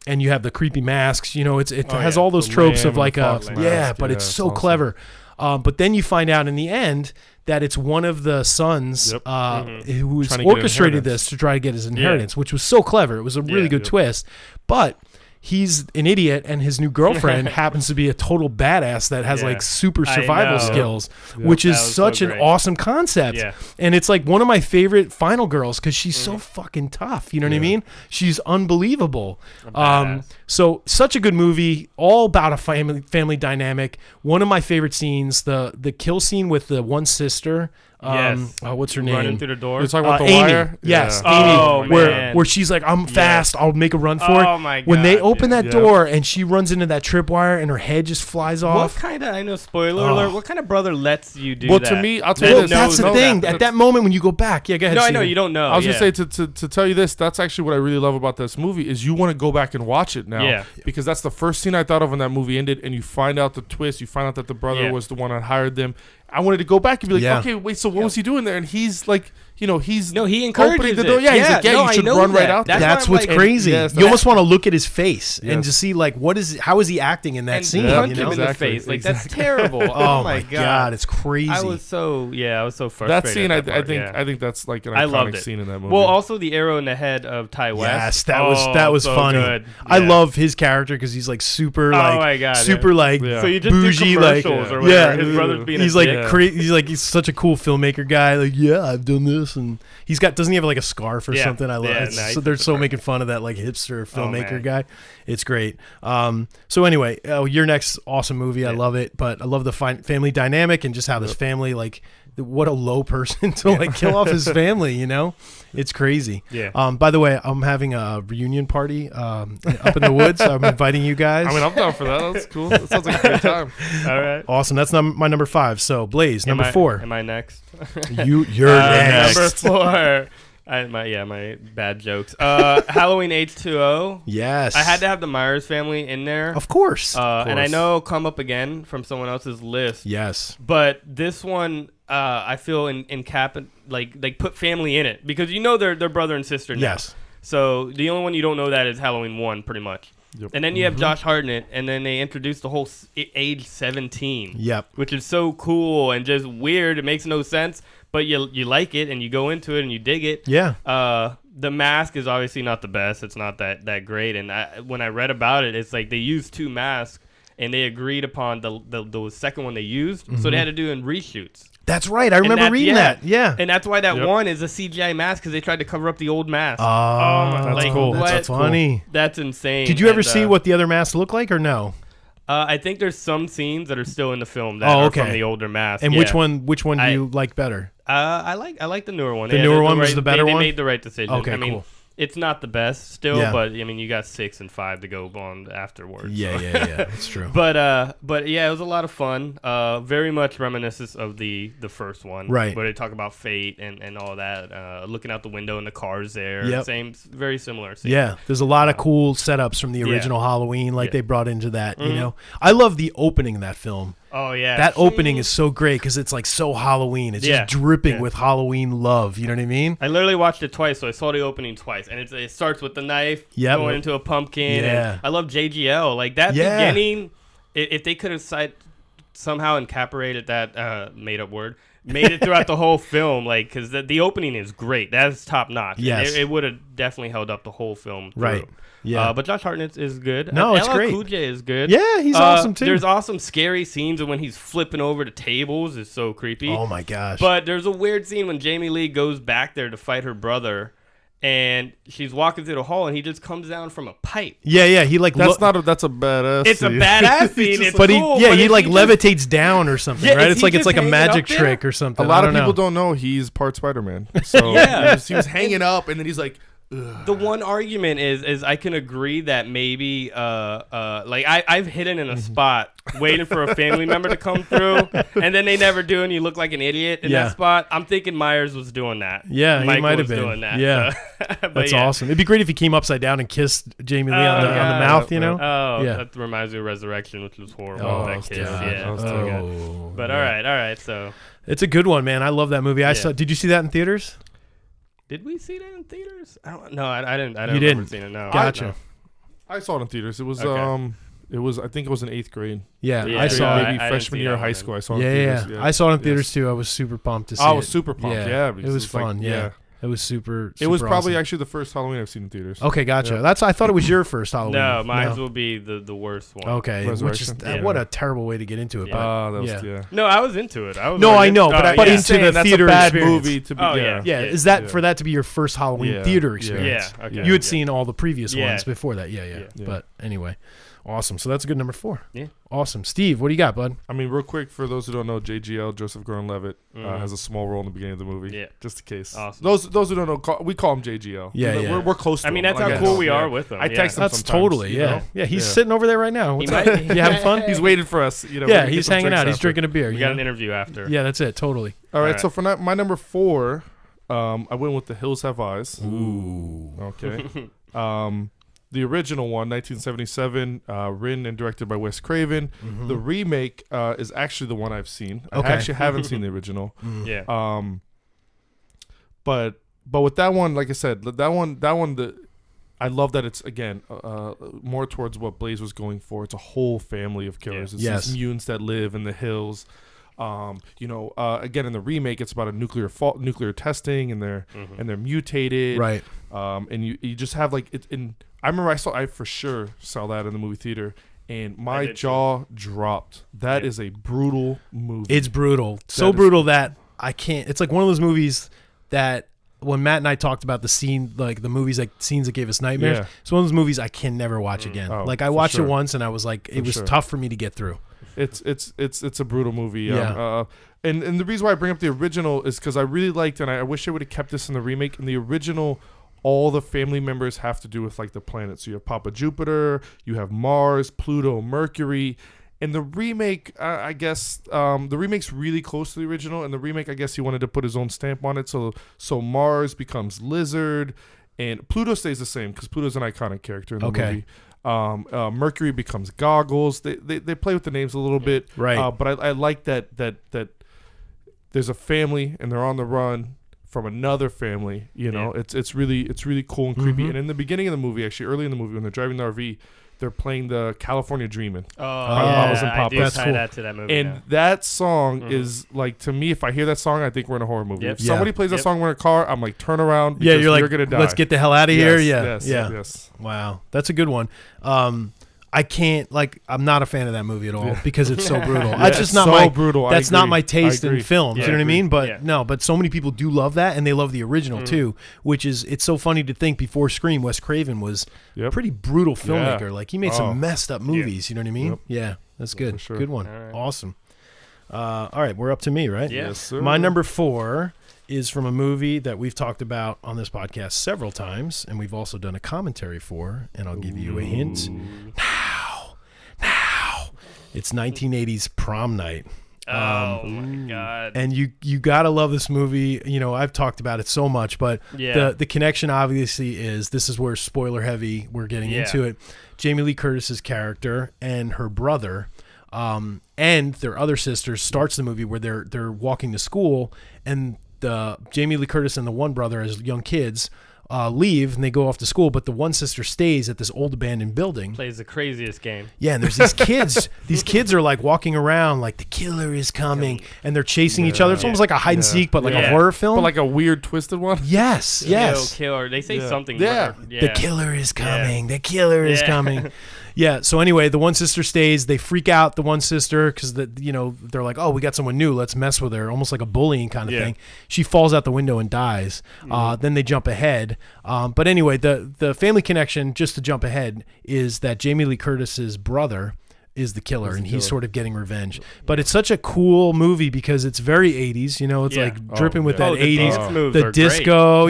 And you have the creepy masks. It has all those tropes of like but it's so awesome. Clever. But then you find out in the end that it's one of the sons who's orchestrated this to try to get his inheritance, which was so clever. It was a really good twist. But he's an idiot, and his new girlfriend happens to be a total badass that has like super survival skills, which is such an awesome concept. And it's like one of my favorite final girls because she's so fucking tough. You know what I mean? She's unbelievable. So such a good movie, all about a family dynamic. One of my favorite scenes, the kill scene with the one sister. What's her name? Running through the door. You're talking about the Amy. wire? Yes, Amy. Where she's like, I'm fast. I'll make a run for it. Oh my God. When they open that door and she runs into that tripwire and her head just flies off. What kind of, I know, spoiler alert, what kind of brother lets you do that? Well, to me, I'll tell you this. That's the thing. At that moment when you go back, go ahead. No, I know, you don't know. I was going to say, to tell you this, that's actually what I really love about this movie is you want to go back and watch it now. Yeah. Because that's the first scene I thought of when that movie ended, and you find out the twist. You find out that the brother was the one that hired them. I wanted to go back and be like, okay, wait, so what was he doing there? And he's like, he encourages opening the door. it. Yeah, he's like, you should run right out there. That's what's crazy. You almost want to look at his face and just see like how is he acting in that scene? Punch him in the face. Like that's terrible. Oh my God, it's crazy. I was so frustrated. That scene, I think that's like an iconic scene in that movie. Well, also the arrow in the head of Ty West. Yes, that was so funny. Good. I love his character because he's like super So you just bougie, do commercials or whatever. His brother's being he's like he's such a cool filmmaker guy. Like, I've done this, and doesn't he have like a scarf or something? I love it. So they're so making fun of that like hipster filmmaker guy. It's great. So anyway, your next awesome movie. I love it, but I love the family dynamic and just how this family what a low person to like kill off his family, It's crazy. By the way, I'm having a reunion party up in the woods. I'm inviting you guys. I mean, I'm down for that. That's cool. That sounds like a great time. All right. Awesome. That's my number 5. So Blaze, number 4. Am I next? You're next. Number 4. My bad jokes. Halloween H2O. Yes. I had to have the Myers family in there. Of course. And I know come up again from someone else's list. Yes. But this one, I feel in cap like put family in it because they're brother and sister now. Yes. So the only one you don't know that is Halloween 1 pretty much. Yep. And then you have Josh Hartnett, and then they introduced the whole age 17. Yep. Which is so cool and just weird. It makes no sense, but you like it and you go into it and you dig it. Yeah. The mask is obviously not the best. It's not that great. And when I read about it, it's like they used 2 masks, and they agreed upon the second one they used, so they had to do in reshoots. That's right. I remember reading that. Yeah. And that's why that one is a CGI mask because they tried to cover up the old mask. That's cool. That's funny. That's insane. Did you ever see what the other masks look like or no? I think there's some scenes that are still in the film that are from the older mask. And which one do you like better? I like the newer one. The newer one was the better one? They made the right decision. Okay, cool. It's not the best still, but I mean, you got 6 and 5 to go on afterwards. Yeah, it's true. But yeah, it was a lot of fun. Very much reminiscent of the first one, right? Where they talk about fate and all that. Looking out the window and the cars there. Yep. Very similar. Yeah, there's a lot of cool setups from the original Halloween, they brought into that. I love the opening of that film. Oh yeah, that opening is so great because it's like so Halloween. It's just dripping with Halloween love. You know what I mean? I literally watched it twice, so I saw the opening twice, and it starts with the knife going into a pumpkin. Yeah, and I love JGL like that beginning. If they could have somehow incorporated that made up word made it throughout the whole film, like, because the opening is great. That's top notch. Yes. It would have definitely held up the whole film through. Right. Yeah. But Josh Hartnett is good. No, it's LL great. Cool J is good. Yeah, he's awesome too. There's awesome scary scenes of when he's flipping over the tables. Is so creepy. Oh my gosh. But there's a weird scene when Jamie Lee goes back there to fight her brother, and she's walking through the hall, and he just comes down from a pipe. yeah, he like That's a badass. It's a scene. badass scene. It's but cool, he like just- levitates down or something, Yeah, right? is It's he like just a hanging magic up there? trick or something. A lot I of don't people know. don't know he's part Spider-Man. So Yeah. he was hanging up, and then he's like, ugh. The one argument is I can agree that maybe like I've hidden in a spot waiting for a family member to come through, and then they never do, and you look like an idiot in Yeah. that spot. I'm thinking Myers was doing that. Yeah, he Michael might have was been. doing that. Yeah. so- but That's yeah. awesome. It'd be great if he came upside down and kissed Jamie Lee Oh, on the God. mouth, you know? Oh, Yeah. that reminds me of Resurrection, which was horrible. Oh, that kiss, God. yeah. That was so good. Oh, But yeah. all right. So, It's a good one, man. I love that movie. I Yeah. saw. Did you see that in theaters? did we see that in theaters? I don't. No, I didn't. I You don't remember didn't? seeing it. No. Gotcha. No. I saw it in theaters. It was Okay. I think it was in 8th grade. Yeah, Yeah, I saw I it. Maybe didn't freshman see year that of high one school. I saw Yeah, it in yeah. theaters. I saw it in theaters Yes. too. I was super pumped to see I it. was super pumped. Yeah, it because was it's like- fun. Yeah. It was super. It was super probably awesome. actually the first Halloween I've seen in theaters. Okay, gotcha. Yeah. I thought it was your first Halloween. No, mine will be the worst one. Okay, which is Resurrection? Yeah. what a terrible way to get into it. Yeah. But That was yeah. yeah. No, I was into it. I was No, already- I know, Oh, but yeah. but He's into saying the that's theater a bad experience. movie to be. Oh, yeah. Yeah, Yeah. is that Yeah. for that to be your first Halloween Yeah. theater Yeah. experience? Yeah, okay. You had Yeah. seen all the previous Yeah. ones before that. Yeah. Yeah. But anyway, awesome. So that's a good number 4. Yeah. Awesome. Steve, what do you got, bud? I mean, real quick, for those who don't know, JGL, Joseph Gordon-Levitt, Mhm. has a small role in the beginning of the movie. Yeah. Just in case. Awesome. Those who don't know, we call him JGL. Yeah, yeah. We're close to I mean, him. that's Like, how I cool know, we yeah. are with him. I yeah. text him That's sometimes, totally, you yeah. know? Yeah, he's Yeah. sitting over there right now. What's might- up? You having fun? He's waiting for us. You know, Yeah, we get he's some hanging drinks out. He's after. drinking a beer. We you got know? an interview after. Yeah, that's it. Totally. All right, Alright. so for my number 4, I went with The Hills Have Eyes. Ooh. Okay. The original one, 1977, written and directed by Wes Craven. Mhm. The remake is actually the one I've seen. Okay. I actually haven't seen the original. Mm. Yeah. But with that one, like I said, that one, I love that it's again more towards what Blaze was going for. It's a whole family of killers. Yeah. It's Yes. these mutants that live in the hills. Again in the remake, it's about a nuclear testing, and they're mutated, Right. And you just have like it. And I remember I for sure saw that in the movie theater, and my did jaw dropped. That Yeah. is a brutal movie. It's brutal. So is- brutal that I can't. It's like one of those movies that when Matt and I talked about the scene, like the movies, like scenes that gave us nightmares. Yeah. It's one of those movies I can never watch again. Oh, like I for watched sure. it once and I was like, it For was sure. tough for me to get through. It's a brutal movie. Yeah. And the reason why I bring up the original is because I really liked, and I wish I would have kept this in the remake. In the original, all the family members have to do with like the planets. So you have Papa Jupiter, you have Mars, Pluto, Mercury. In the remake, I guess the remake's really close to the original. In the remake, I guess he wanted to put his own stamp on it. So Mars becomes Lizard, and Pluto stays the same because Pluto's an iconic character in the Okay. movie. Mercury becomes Goggles. They play with the names a little bit, Right. but I like that there's a family and they're on the run from another family. You know, Yeah. it's really cool and creepy. Mhm. And in the beginning of the movie, actually early in the movie, when they're driving the RV, they're playing the California Dreamin'. Oh, Mamas and I Papas. do That's tie cool. that to that movie. And now. that song Mhm. is like, to me, if I hear that song, I think we're in a horror movie. Yep. If somebody plays that Yep. song when we're in a car, I'm like, turn around. Yeah, Because you're like, gonna die. let's get the hell out of here. Yeah. Yes, yeah. yes. Wow. That's a good one. I can't, like, I'm not a fan of that movie at all Yeah. because it's so brutal. Yeah, That's it's just not so my brutal. I That's not agree. my taste I in agree. films. Yeah, You know what I mean? But Yeah. no, but so many people do love that, and they love the original Mhm. too. Which is, it's so funny to think before Scream, Wes Craven was Yep. a pretty brutal filmmaker. Yeah. Like he made Oh. some messed up movies. You know what I mean? Yep. Yeah, that's good. for sure. Good one. All right. Awesome. All right, we're up to me, right? Yeah. Yes, sir. My number 4 is from a movie that we've talked about on this podcast several times, and we've also done a commentary for. And I'll give you a hint. Now, it's 1980s Prom Night. Oh my god. And you gotta love this movie. You know, I've talked about it so much, but Yeah. the connection obviously is, this is where spoiler heavy we're getting Yeah. into it. Jamie Lee Curtis's character and her brother, and their other sisters, starts the movie where they're walking to school, and the Jamie Lee Curtis and the one brother as young kids leave and they go off to school, but the one sister stays at this old abandoned building. Plays the craziest game. Yeah, and there's these kids. These kids are like walking around like the killer is coming, and they're chasing each other. It's almost like a hide and seek, but like a horror film. But like a weird twisted one. Yes, yes. Killer. They say something. Yeah. The killer is coming. The killer is coming. Yeah. So anyway, the one sister stays. They freak out the one sister because they're like, oh, we got someone new. Let's mess with her. Almost like a bullying kind of thing. She falls out the window and dies. Then they jump ahead. But anyway, the family connection, just to jump ahead, is that Jamie Lee Curtis's brother is the killer, and he's sort of getting revenge. But it's such a cool movie because it's very 80s, it's like dripping with that 80s, the disco,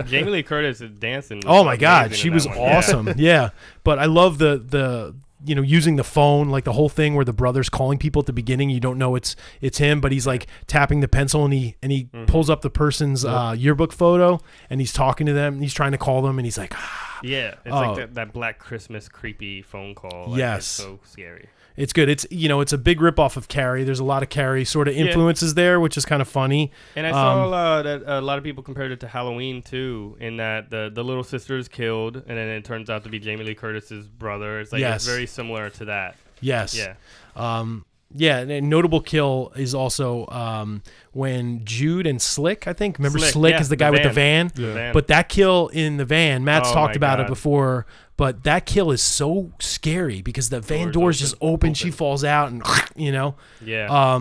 Jamie Lee Curtis is dancing. Oh my God, she was awesome. Yeah. But I love the using the phone, like the whole thing where the brother's calling people at the beginning. You don't know it's him, but he's like tapping the pencil and he pulls up the person's yearbook photo and he's talking to them. And he's trying to call them and he's like, yeah, it's like that Black Christmas creepy phone call. Yes. It's so scary. It's good. It's it's a big ripoff of Carrie. There's a lot of Carrie sort of influences there, which is kind of funny. And I saw that a lot of people compared it to Halloween too, in that the little sister is killed, and then it turns out to be Jamie Lee Curtis's brother. It's like it's very similar to that. Yes. Yeah. And a notable kill is also when Jude and Slick, I think. Remember Slick is the guy with the van? Yeah. But that kill in the van, Matt's talked about it before, but that kill is so scary because the van doors just open. She falls out and, Yeah.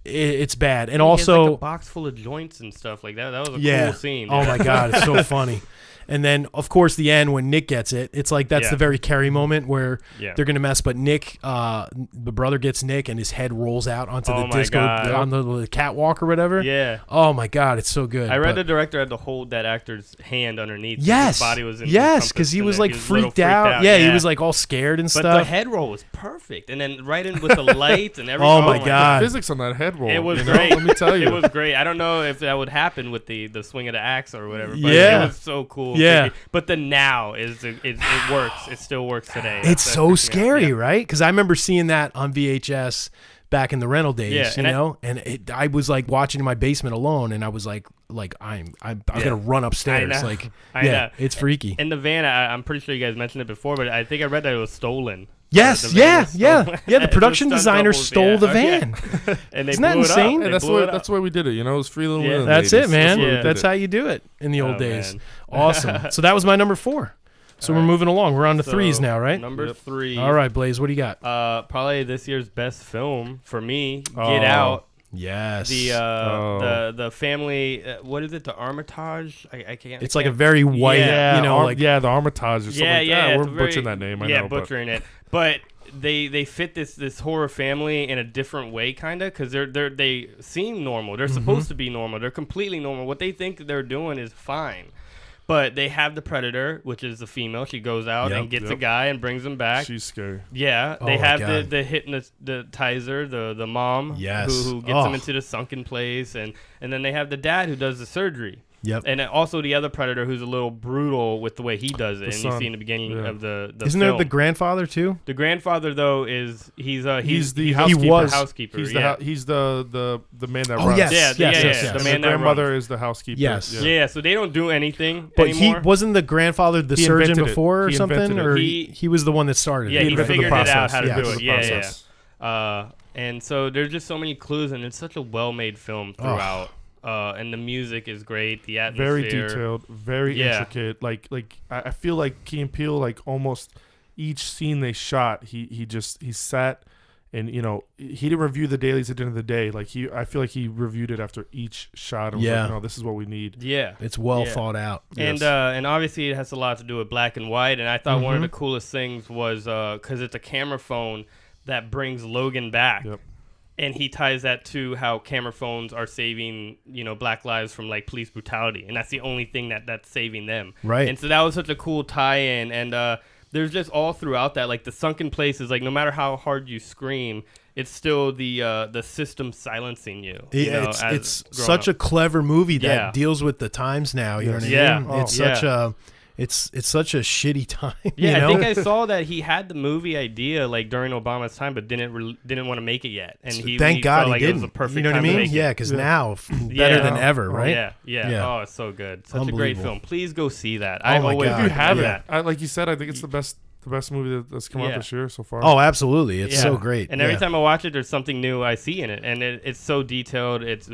It's bad. And he also... has like a box full of joints and stuff like that. That was a cool scene. Oh, my God. It's so funny. And then, of course, the end when Nick gets it, it's like that's the very Carrie moment where they're going to mess. But Nick, the brother gets Nick and his head rolls out onto the disco, on the catwalk or whatever. Yeah. Oh, my God. It's so good. I read the director had to hold that actor's hand underneath. Yes. His body was in because he was like freaked out. Yeah, he was like all scared and stuff. But the head roll was perfect. And then right in with the lights and everything. Oh, my God. The physics on that head roll. It was great. Let me tell you. It was great. I don't know if that would happen with the swing of the axe or whatever. But it was so cool. Yeah. But the now it works. It still works today. It's so scary, right? Because I remember seeing that on VHS back in the rental days, I was like watching in my basement alone, and I was like I'm gonna run upstairs. I know. It's freaky. And the van, I'm pretty sure you guys mentioned it before, but I think I read that it was stolen. Yes, the production designer stole the van. And they Isn't that insane? Yeah, that's why we did it. It was Freeland. Yeah, that's it, man. That's how you do it in the old days. Man. Awesome. So that was my number 4. So we're moving along. We're on to threes now, right? Number 3. All right, Blaze, what do you got? Probably this year's best film for me. Get Out. Yes. The family. What is it? The Armitage. I can't. It's like a very white. the Armitage. Or something like that. We're butchering that name. I know. Butchering it. But they fit this horror family in a different way, kind of, because they seem normal. They're supposed to be normal. They're completely normal. What they think they're doing is fine. But they have the predator, which is the female. She goes out and gets a guy and brings him back. She's scary. Yeah, they have the hypnotizer, the mom, who gets him into the sunken place, and then they have the dad who does the surgery. Yep. And also the other predator who's a little brutal with the way he does it, and you see in the beginning of the Isn't film. there the grandfather too? The grandfather though he's the housekeeper. He's the man that runs. Yes. The man the grandmother is the housekeeper. Yes. Yeah. So they don't do anything but anymore. He wasn't the grandfather the surgeon before or something, or he was the one that started. Yeah, he figured it out how to do it. Yeah. And so there's just so many clues, and it's such a well-made film throughout. And the music is great. The atmosphere, very detailed, very intricate. Like I feel like Key and Peele, like almost each scene they shot, he sat and he didn't review the dailies at the end of the day. Like I feel like he reviewed it after each shot. And was like, no, this is what we need. Yeah, it's well thought out. And and obviously it has a lot to do with black and white. And I thought one of the coolest things was because it's a camera phone that brings Logan back. Yep. And he ties that to how camera phones are saving, black lives from like police brutality, and that's the only thing that's saving them. Right. And so that was such a cool tie-in, and there's just all throughout that, like the sunken places, like no matter how hard you scream, it's still the system silencing you. It's such a clever movie that deals with the times now. You know what I mean? It's such a it's such a shitty time. Yeah, you know? I think I saw that he had the movie idea like during Obama's time, but didn't want to make it yet. And thank God felt like he it didn't. was a perfect you know what I time to mean? make it. Yeah, because now better than ever, right? Yeah. Oh, it's so good. Such a great Unbelievable. film. Please go see that. Oh I my always God. If you have Yeah. it, like you said, I think it's the best movie that's come out Yeah. this year so far. Oh, absolutely. It's so great. And every time I watch it, there's something new I see in it, and it's so detailed. It's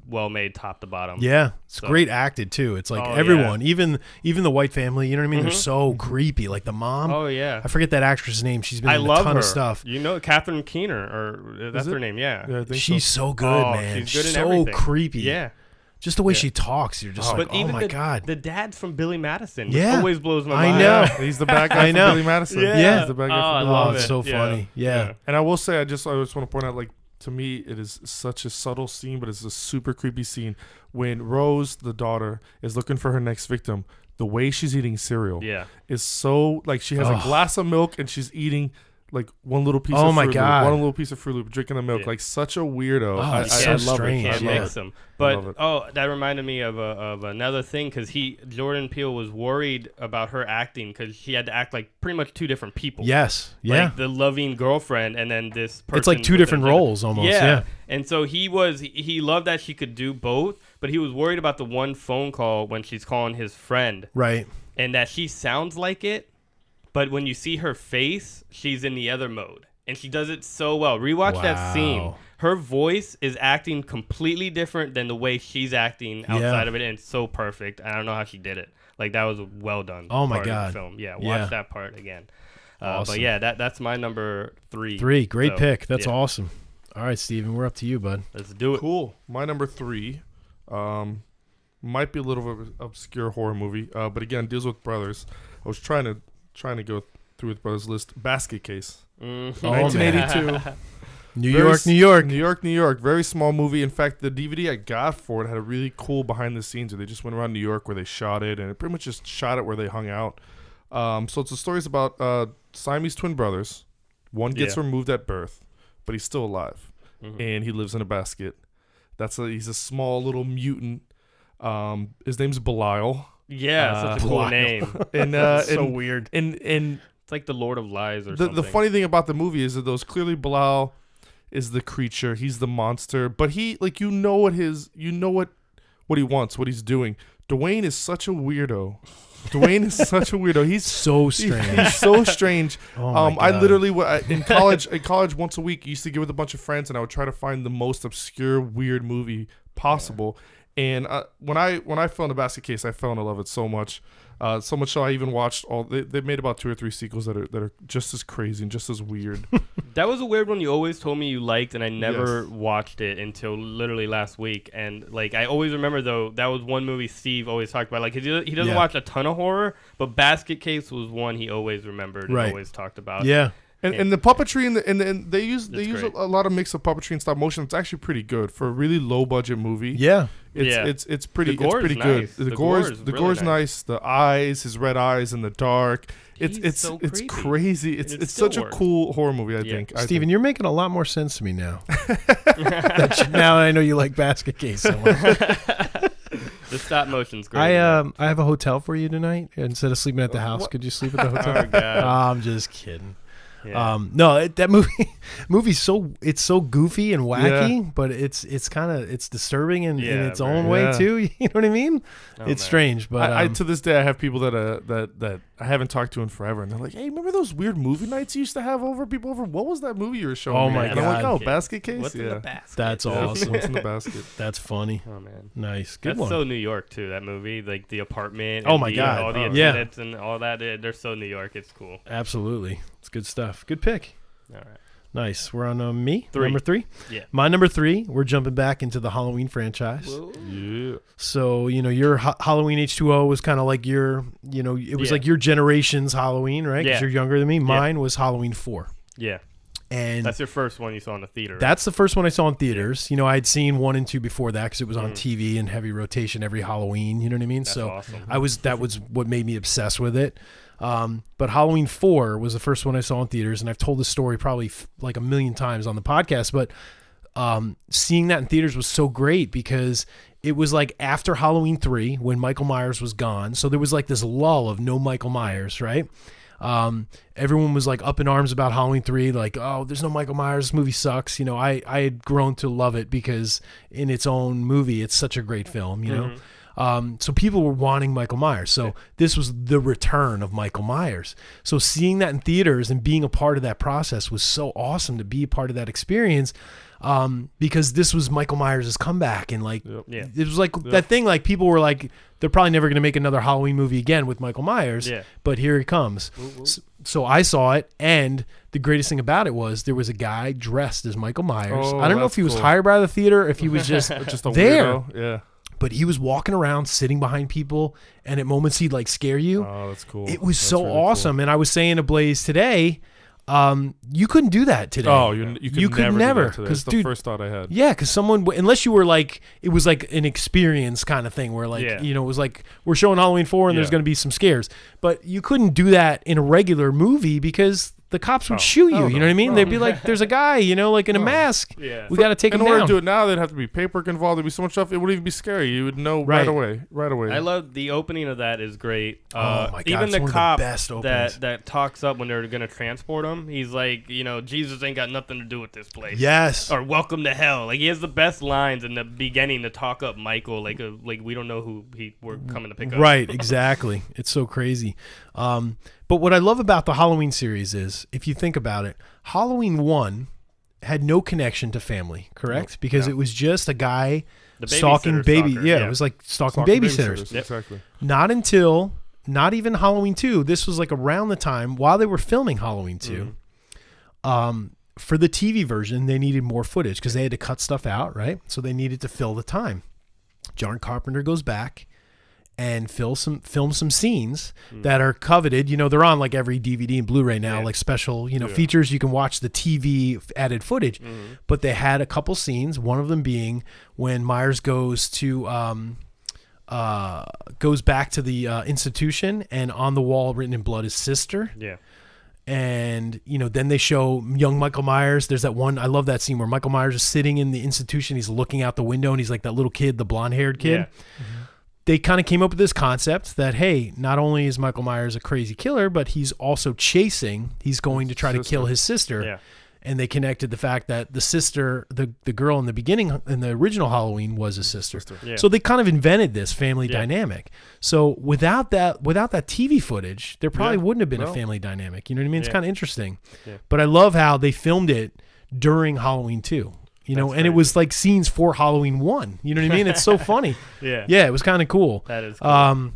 well made, top to bottom. Yeah, it's So- great acted too. It's like Oh, everyone, even the white family. You know what I mean? They're so creepy. Like the mom. Oh yeah. I forget that actress's name. She's been I in a love ton her. of stuff. You know, Catherine Keener, or that's it? her name. Yeah. Yeah, I think She's so. so good, Oh, man. she's good in so everything. creepy. Yeah. Just the way she talks, you're just like, But oh even my God. the dad's from Billy Madison. Which Yeah. always blows my I mind. know. He's the bad guy I know. from Billy Madison. Yeah. He's the bad guy Oh, I from Billy love Oh, it. it's so funny. Yeah. And I will say, I just want to point out, like, to me, it is such a subtle scene, but it's a super creepy scene when Rose, the daughter, is looking for her next victim. The way she's eating cereal Yeah. is so, like, she has a glass of milk and she's eating like one little piece Oh of my Fruit God. Loop, one little piece of Fruit Loop, drinking the milk, Yeah. like such a weirdo. Oh, I it's so love strange. it. I Can't love Yeah. mix it. them. love But it. that reminded me of another thing because Jordan Peele was worried about her acting because she had to act like pretty much two different people. Yes. Yeah. Like the loving girlfriend and then this person. It's like two with different her- roles almost. Yeah. And so he loved that she could do both, but he was worried about the one phone call when she's calling his friend Right. and that she sounds like it, but when you see her face, she's in the other mode. And she does it so well. Rewatch that scene. Wow. Her voice is acting completely different than the way she's acting outside of it, and it's so perfect. I don't know how she did it. Like that was a well done. Oh my part of God. the film. Yeah, watch Yeah. that part again. Awesome. But yeah, that's my number 3. Great So, pick. That's yeah, awesome. All right, Steven, we're up to you, bud. Let's do it. Cool. My number 3 might be a little bit of an obscure horror movie, but again, deals with brothers. I was trying to go through with brothers list. Basket Case. Mhm. Oh, man. 1982. New Very York, New York. New York. Very small movie. In fact, the DVD I got for it had a really cool behind the scenes where they just went around New York where they shot it, and it pretty much just shot it where they hung out. So it's a story about Siamese twin brothers. One gets Yeah. removed at birth, but he's still alive, Mhm. and he lives in a basket. He's a small little mutant. His name's Belial, Yeah, such a cool Belial. name. and So and, weird. and It's like the Lord of Lies or the something. funny thing about the movie is that those clearly Belial is the creature, he's the monster, but he what he wants, what he's doing. Dwayne is such a weirdo. He's So strange. he's so strange. Oh my I God. literally in college once a week used to get with a bunch of friends and I would try to find the most obscure weird movie possible. And when I fell in the Basket Case, I fell in love with it so much. So much so I even watched they made about 2 or 3 sequels that are just as crazy and just as weird. That was a weird one you always told me you liked, and I never Yes. watched it until literally last week. And like I always remember though, that was one movie Steve always talked about. Like he doesn't Yeah. watch a ton of horror, but Basket Case was one he always remembered and Right. always talked about. Yeah. And the puppetry and they use It's great. a lot of mix of puppetry and stop motion. It's actually pretty good for a really low budget movie. Yeah. It's pretty The gore is good. nice. The The gore's gore is the really gore's nice. nice. The eyes, his red eyes in the dark. He's It's so it's creepy. crazy. And It's it it's still such a works. cool horror movie. I Yeah. think. Steven, you're making a lot more sense to me now. Now I know you like Basket Case so much. The stop motion's great. I have a hotel for you tonight. Instead of sleeping at the house, could you sleep at the hotel? Oh God. I'm just kidding. Yeah. No, that movie's so goofy and wacky, but it's disturbing in Yeah, its own right. way Yeah. too. You know what I mean? Oh, It's man. strange, but I to this day I have people that I haven't talked to in forever, and they're like, "Hey, remember those weird movie nights you used to have people over? What was that movie you were showing Oh me?" my And I'm like, God. "Oh, Basket Case, What's in the basket? That's Yeah, awesome. What's in the basket? that's funny. Oh man. Nice, good That's one. so New York too. That movie, like the apartment. Oh, and my the, God. all the Yeah. attendants and all that. They're so New York. It's cool. Absolutely, it's good stuff. Good pick. All right. Nice. We're on me. 3. Number 3. Yeah. My number 3. We're jumping back into the Halloween franchise. Yeah. So your Halloween H2O was kind of like your, it was Yeah. like your generation's Halloween, right? Because Yeah. you're younger than me. Mine was Halloween 4, Yeah. and That's your first one you saw in the theater. that's the first one I saw in theaters. I'd seen 1 and 2 before that because it was on TV in heavy rotation every Halloween. You know what I mean? That's So awesome. that was what made me obsessed with it. But Halloween 4 was the first one I saw in theaters, and I've told this story probably like a million times on the podcast. But seeing that in theaters was so great because it was like after Halloween 3 when Michael Myers was gone. So there was like this lull of no Michael Myers, right? Everyone was like up in arms about Halloween 3, like, oh, there's no Michael Myers, this movie sucks. You know, I had grown to love it because in its own movie, it's such a great film, you know? So people were wanting Michael Myers. So this was the return of Michael Myers. So seeing that in theaters and being a part of that process was so awesome to be a part of that experience. Because this was Michael Myers' comeback, and like it was like that thing, like people were like, they're probably never going to make another Halloween movie again with Michael Myers, but here he comes. So I saw it, and the greatest thing about it was there was a guy dressed as Michael Myers. I don't know if he was hired by the theater, if he was just a there. Weirdo. Yeah. But he was walking around, sitting behind people, and at moments he'd like scare you. Oh, that's cool. It was so really awesome. Cool. And I was saying to Blaze today, you couldn't do that today. Oh, you could never. Because the first thought I had. Yeah, because someone, unless you were like, it was like an experience kind of thing where like, you know, it was like, we're showing Halloween 4 and there's going to be some scares. But you couldn't do that in a regular movie because the cops would shoot you. You know what I mean? They'd be like, "There's a guy, you know, like in a mask. Yeah. We got to take him down." In order to do it now, there'd have to be paperwork involved. There'd be so much stuff. It wouldn't even be scary. You would know right away. I love the opening of that. Is great. Oh my God! Even the cop the that talks up when they're gonna transport him. He's like, you know, Jesus ain't got nothing to do with this place. Yes. Or welcome to hell. Like he has the best lines in the beginning to talk up Michael. Like we don't know who we're coming to pick up. Right. Exactly. It's so crazy. But what I love about the Halloween series is, if you think about it, Halloween 1 had no connection to family, correct? Nope. Because it was just a guy stalking baby. Yeah, it was like stalking babysitters. Yep. Exactly. Not even Halloween 2. This was like around the time while they were filming Halloween 2. For the TV version, they needed more footage because they had to cut stuff out, right? So they needed to fill the time. John Carpenter goes back and film some scenes that are coveted. You know, they're on like every DVD and Blu-ray now, like special, you know, features. You can watch the TV added footage, but they had a couple scenes. One of them being when Myers goes back to the institution, and on the wall written in blood is sister. Yeah. And, you know, then they show young Michael Myers. There's that one, I love that scene where Michael Myers is sitting in the institution. He's looking out the window and he's like that little kid, the blonde haired kid. Yeah. They kind of came up with this concept that, hey, not only is Michael Myers a crazy killer, but he's also he's going to try to kill his sister. Yeah. And they connected the fact that the sister, the girl in the beginning, in the original Halloween, was a sister. Yeah. So they kind of invented this family dynamic. So without that TV footage, there probably wouldn't have been a family dynamic. You know what I mean? It's kind of interesting. Yeah. But I love how they filmed it during Halloween 2. You know, and it was like scenes for Halloween 1. You know what I mean? It's so funny. Yeah, it was kind of cool. That is cool.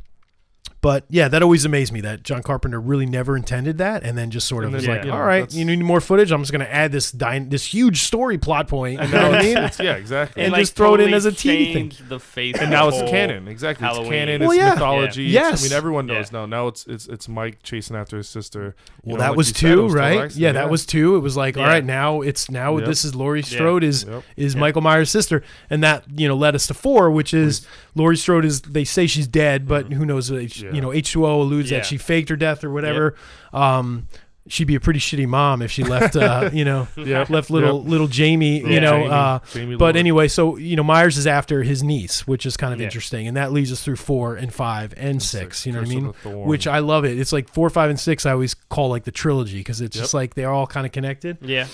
But yeah, that always amazed me that John Carpenter really never intended that, and then just sort of was like, all right, you need more footage. I'm just going to add this huge story plot point. You know what I mean? Yeah, exactly. And just throw it in as a TV thing. The face and now it's canon. Exactly, Halloween. It's canon. It's mythology. Yeah. Yes. I mean, everyone knows now. Now it's Mike chasing after his sister. Well, that was 2, right? Yeah, that was 2. It was like, all right, now this is Laurie Strode is Michael Myers' sister, and that led us to 4, which is Laurie Strode is. They say she's dead, but who knows? H2O alludes that she faked her death or whatever. She'd be a pretty shitty mom if she left, left little Jamie, Jamie but anyway, so, Myers is after his niece, which is kind of interesting. And that leads us through 4 and 5 and 6, you know what I mean? Which I love it. It's like 4, 5, and 6 I always call like the trilogy because it's just like they're all kind of connected. Yeah.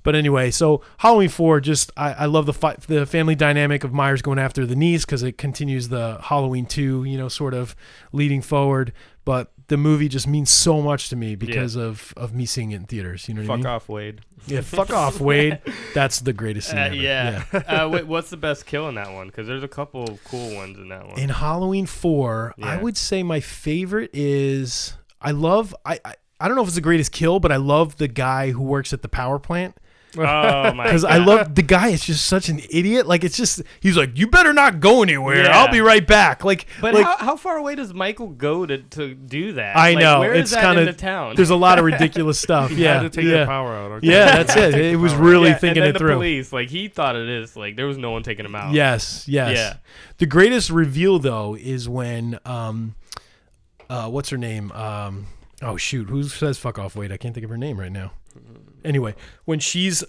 But anyway, so Halloween 4, I love the family dynamic of Myers going after the niece because it continues the Halloween 2, sort of leading forward. But the movie just means so much to me because of me seeing it in theaters. You know what I mean? Fuck off, Wade. Yeah, fuck off, Wade. That's the greatest scene ever. Yeah. Wait, what's the best kill in that one? Because there's a couple of cool ones in that one. In Halloween 4, I would say my favorite is I don't know if it's the greatest kill, but I love the guy who works at the power plant. Oh my! Because I love the guy. Is just such an idiot. Like he's like, you better not go anywhere. I'll be right back. But how far away does Michael go to do that? I know where it's is that kind of in the town. There's a lot of ridiculous stuff. He had to take the power out. Okay. Yeah, that's it. It was really thinking and then it through. The police, he thought it is there was no one taking him out. Yes. Yeah. The greatest reveal though is when what's her name? Oh shoot, who says fuck off? Wait, I can't think of her name right now. Anyway, when she's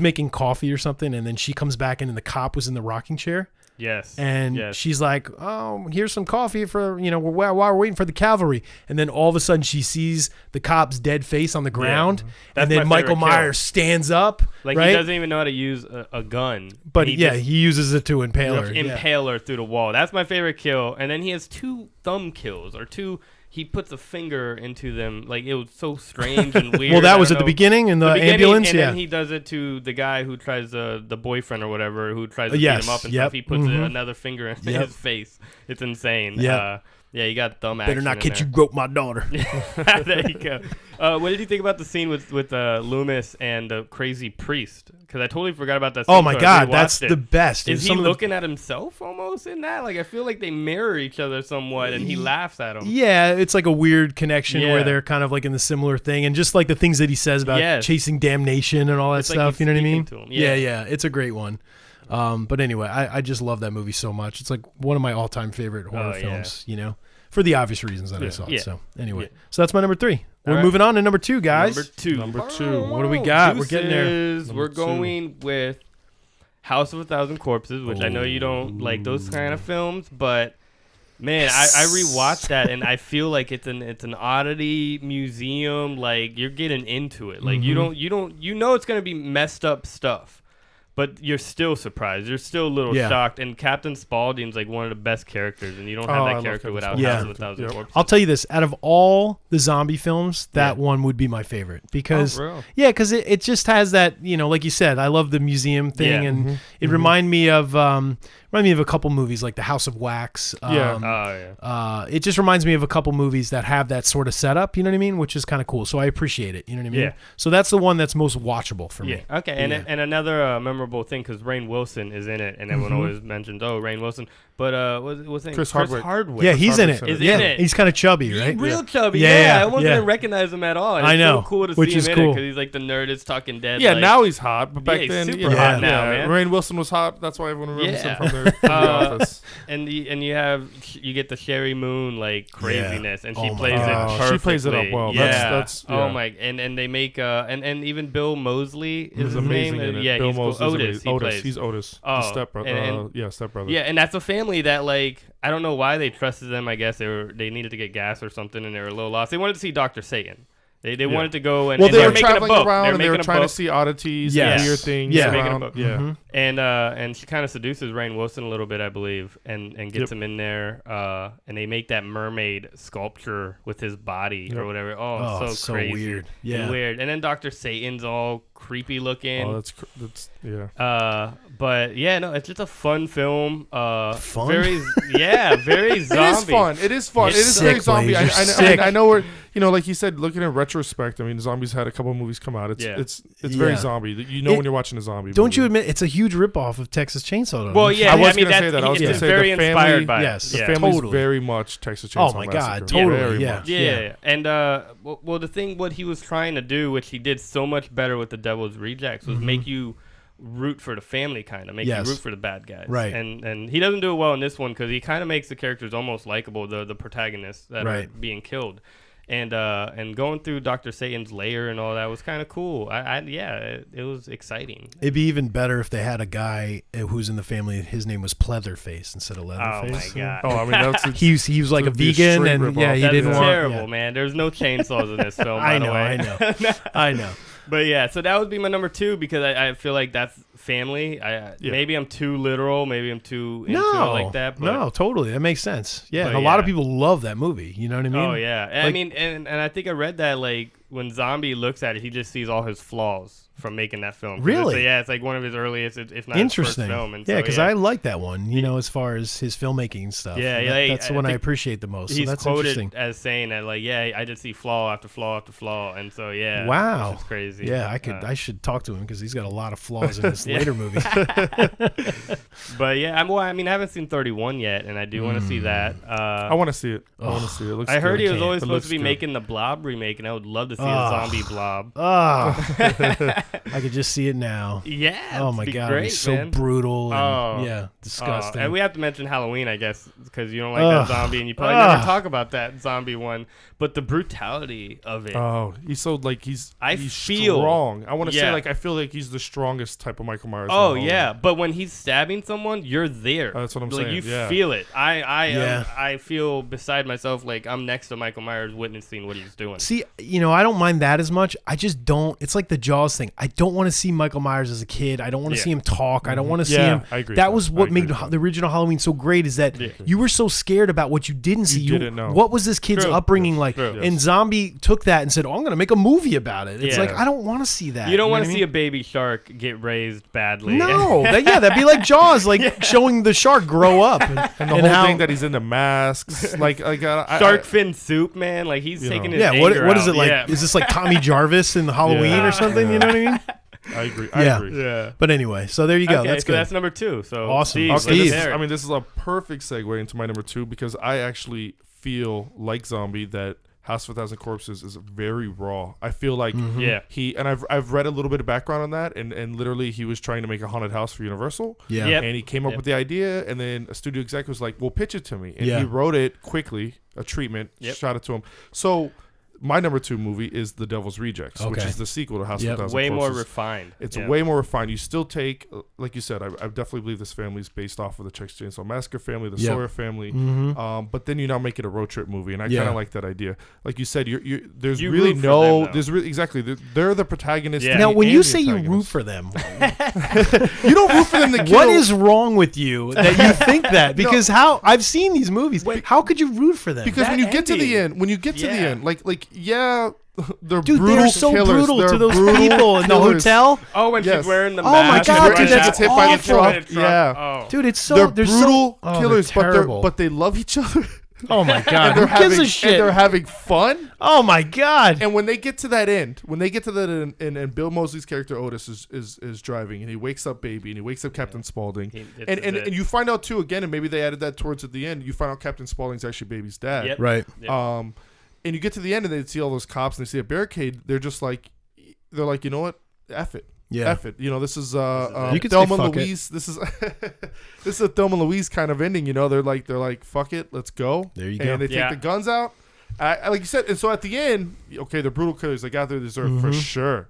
making coffee or something, and then she comes back in, and the cop was in the rocking chair. Yes. And yes. she's like, "Oh, here's some coffee for while we're waiting for the cavalry." And then all of a sudden, she sees the cop's dead face on the ground, That's and then my Michael favorite kill. Myers stands up. Like right? he doesn't even know how to use a gun. But he yeah, just he uses it to impale her. impale her through the wall. That's my favorite kill. And then he has 2 thumb kills or 2. He puts a finger into them. Like it was so strange and weird. Well, that I was don't at the know. beginning in the beginning, ambulance. and Yeah. then he does it to the guy who tries the boyfriend or whatever who tries to beat Yes, him up and yep, stuff. He puts mhm. another finger in Yep. his face. It's insane. Yep. Yeah, you got thumb Better action not in get you there. grope my daughter. There you go. What did you think about the scene with Loomis and the crazy priest? Because I totally forgot about that scene. Oh my so I God, rewatched that's it. the best. Is It's he some of the- looking at himself almost in that? Like I feel like they mirror each other somewhat, and he laughs at him. Yeah, it's like a weird connection Yeah. where they're kind of like in the similar thing, and just like the things that he says about Yes. chasing damnation and all that It's like stuff. he's You know what I mean? speaking to him. Yeah. Yeah. It's a great one. But anyway, I just love that movie so much. It's like one of my all-time favorite horror Oh, yeah. films. For the obvious reasons that I Yeah. saw it. Yeah. So anyway, Yeah. so that's my number 3. We're right. moving on to number 2, guys. Number 2. What do we got? We're getting there. Deuces. We're Number 2. going with House of a Thousand Corpses, which I know you don't like those kind of films, but man, I rewatched that and I feel like it's an oddity museum. Like you're getting into it. Like you know it's gonna be messed up stuff. But you're still surprised. You're still a little Yeah. shocked. And Captain Spaulding's like one of the best characters, and you don't Oh, have I that love character Captain without Spaulding. House of Yeah. a Thousand Yep. Corpses. I'll tell you this: out of all the zombie films, that Yeah. one would be my favorite because Oh, bro. yeah, because it just has that like you said, I love the museum thing, Yeah. and it remind me of a couple movies like The House of Wax. Yeah. Oh yeah. It just reminds me of a couple movies that have that sort of setup, you know what I mean? Which is kind of cool. So I appreciate it, you know what I mean? Yeah. So that's the one that's most watchable for Yeah. me. Okay. And Yeah. and another memorable thing because Rainn Wilson is in it, and everyone always mentions Rainn Wilson, but what's his name? Chris Hardwick. Yeah, he's in it. Is yeah, in it. he's kind of chubby, right? Real chubby. Yeah, Yeah, yeah, I almost yeah. didn't recognize him at all. And I it's know, so cool to which see is him cool. in it because he's like the nerd is talking dead. Yeah, like, now he's hot, but back Yeah, he's then, super you know, hot now, man. Rainn Wilson was hot. That's why everyone remembers Yeah. him from the office. and you get the Sherry Moon like craziness, and she Oh my plays it God. perfectly. She plays it up well. Yeah. That's Oh yeah. my, and they make and even Bill Moseley is He's his amazing name. in it. Yeah, Bill he's cool. Moseley's Otis. amazing. He Otis. plays. He's Otis. Oh, His stepbrother. and- Stepbrother. Yeah, and that's a family that like I don't know why they trusted them. I guess they needed to get gas or something, and they were a little lost. They wanted to see Dr. Satan. They wanted to go and Well, and they were were making a traveling book. around and they were making a trying to book. see oddities Yes. and weird things. Yeah. Making a around. book. Yeah. Mhm. And she kind of seduces Rainn Wilson a little bit, I believe, and gets Yep. him in there. And they make that mermaid sculpture with his body or Yep. whatever. Oh, Oh, so crazy. weird. And Yeah. weird. And then Dr. Satan's all creepy looking. Oh, that's yeah. But yeah, no, it's just a fun film. Fun? Very, yeah, very zombie. It is fun. It is fun. You're It is very sick, zombie. Blaze. You're I sick. know we're like you said, looking in retrospect. I mean, zombies had a couple of movies come out. It's Yeah. it's very Yeah. zombie. You know when you're watching a zombie. Don't you movie. admit it's a huge ripoff of Texas Chainsaw? Don't Well, you? yeah, I was mean, gonna say that's, that. I was it's gonna say very the family- inspired by Yes. it. The Yeah. family's Totally. very much Texas Oh Chainsaw my Massacre. God, totally, Very yeah. much. Yeah, and well, the thing what he was trying to do, which he did so much better with the Devil's Rejects, was make you root for the family, kind of make Yes. you root for the bad guys. Right. And he doesn't do it well in this one because he kind of makes the characters almost likable, the protagonists that are Right. being killed. And going through Dr. Satan's lair and all that was kind of cool. It was exciting. It'd be even better if they had a guy who's in the family. His name was Pleatherface instead of Oh Leatherface. my god. Oh, I mean that's He was like a Would be a vegan, straight and rip-off. yeah, he That's didn't want. terrible, yeah. man. There's no chainsaws in this film. I by the know, way. I know. But yeah, so that would be my number 2 because I feel like that's family. Maybe I'm too literal. Maybe I'm too into it like that. But, no, totally. That makes sense. Yeah, but and a lot of yeah. people love that movie. You know what I mean? Oh yeah, and I Like- mean, and I think I read that like when Zombie looks at it, he just sees all his flaws from making that film. 'Cause Really? it's like one of his earliest, if not his first Interesting. film. And Yeah, so, because I like that one. You know, as far as his filmmaking and stuff. Yeah, That- yeah, that's I the one I think appreciate the most. So he's that's quoted interesting. as saying that like, yeah, I just see flaw after flaw after flaw, and so yeah, Wow. it's crazy. Yeah, I should talk to him because he's got a lot of flaws in his later movies. But yeah, I haven't seen 31 yet, and I do want to see that. I want to see it. I want to see it. It looks I heard good. he was can't. always It supposed looks to be good. making the Blob remake, and I would love to see a zombie blob. I could just see it now. Yeah. Oh my God, great, it's so man. brutal. And, disgusting. And we have to mention Halloween, I guess, because you don't like that zombie, and you probably never talk about that zombie one. But the brutality of it. Oh, he's so like he's feel strong. I want to say like I feel like he's the strongest type of Michael Myers. Oh yeah, but when he's stabbing someone, you're there. That's what I'm like, saying. You yeah. feel it. I feel beside myself, like I'm next to Michael Myers, witnessing what he's doing. See, I don't mind that as much. I just don't. It's like the Jaws thing. I don't want to see Michael Myers as a kid. I don't want to see him talk. I don't want to see him. I agree. That was what made the original Halloween so great. Is that you were so scared about what you didn't see. You didn't know. What was this kid's upbringing like? True. And Zombie took that and said, "Oh, I'm going to make a movie about it." It's like I don't want to see that. You don't want to see a baby shark get raised badly. No, that'd be like Jaws, like showing the shark grow up and the whole thing that he's into masks, like shark fin soup, man. Like he's taking his what is it like? Yeah. Is this like Tommy Jarvis in Halloween or something? You know what I mean? I agree. I agree. Yeah. But anyway, so there you go. Okay, That's good. That's number 2. So awesome. Steve. This is a perfect segue into my number 2 because I actually feel like Zombie that House of a Thousand Corpses is very raw. I feel like I've read a little bit of background on that, and literally he was trying to make a haunted house for Universal. Yeah. Yep. And he came up with the idea, and then a studio exec was like, "Well, pitch it to me." And he wrote it quickly, a treatment, shot it to him. So my number 2 movie is The Devil's Rejects, which is the sequel to House of a Thousand Way Corpses. more refined. It's way more refined. You still take, like you said, I definitely believe this family is based off of the Texas Chainsaw Massacre family, the Sawyer family. But then you now make it a road trip movie, and I kind of like that idea. Like you said, there's you really root for them, there's really exactly they're the protagonists. Yeah. Now, when you say you root for them, you don't root for them to kill. What is wrong with you that you think that? Because how I've seen these movies. How could you root for them? Because that when you get to the ending. end, like they're dude, brutal they're so killers. brutal They're to those brutal people in the killers. hotel. Oh, when she's wearing the Oh my mask. God, dude, she that's gets hit by the awful. truck. Yeah. Oh. Dude, it's so They're brutal killers, they're terrible. but they love each other. Oh my God, and who gives a shit? And they're having fun. Oh my God. And when they get to that end, and Bill Moseley's character Otis is driving, and he wakes up Baby, and he wakes up Captain Spaulding, and you find out too again, and maybe they added that towards at the end. You find out Captain Spaulding's actually Baby's dad. Yep. Right. Yep. And you get to the end, and they see all those cops, and they see a barricade. They're like, you know what? F it. Yeah. F it. You know, this is You could Thelma say fuck Louise. This is this is a Thelma Louise kind of ending. You know, they're like, fuck it, let's go. There you go. And they take the guns out. Like you said, and so at the end, okay, the brutal killers they got their dessert for sure.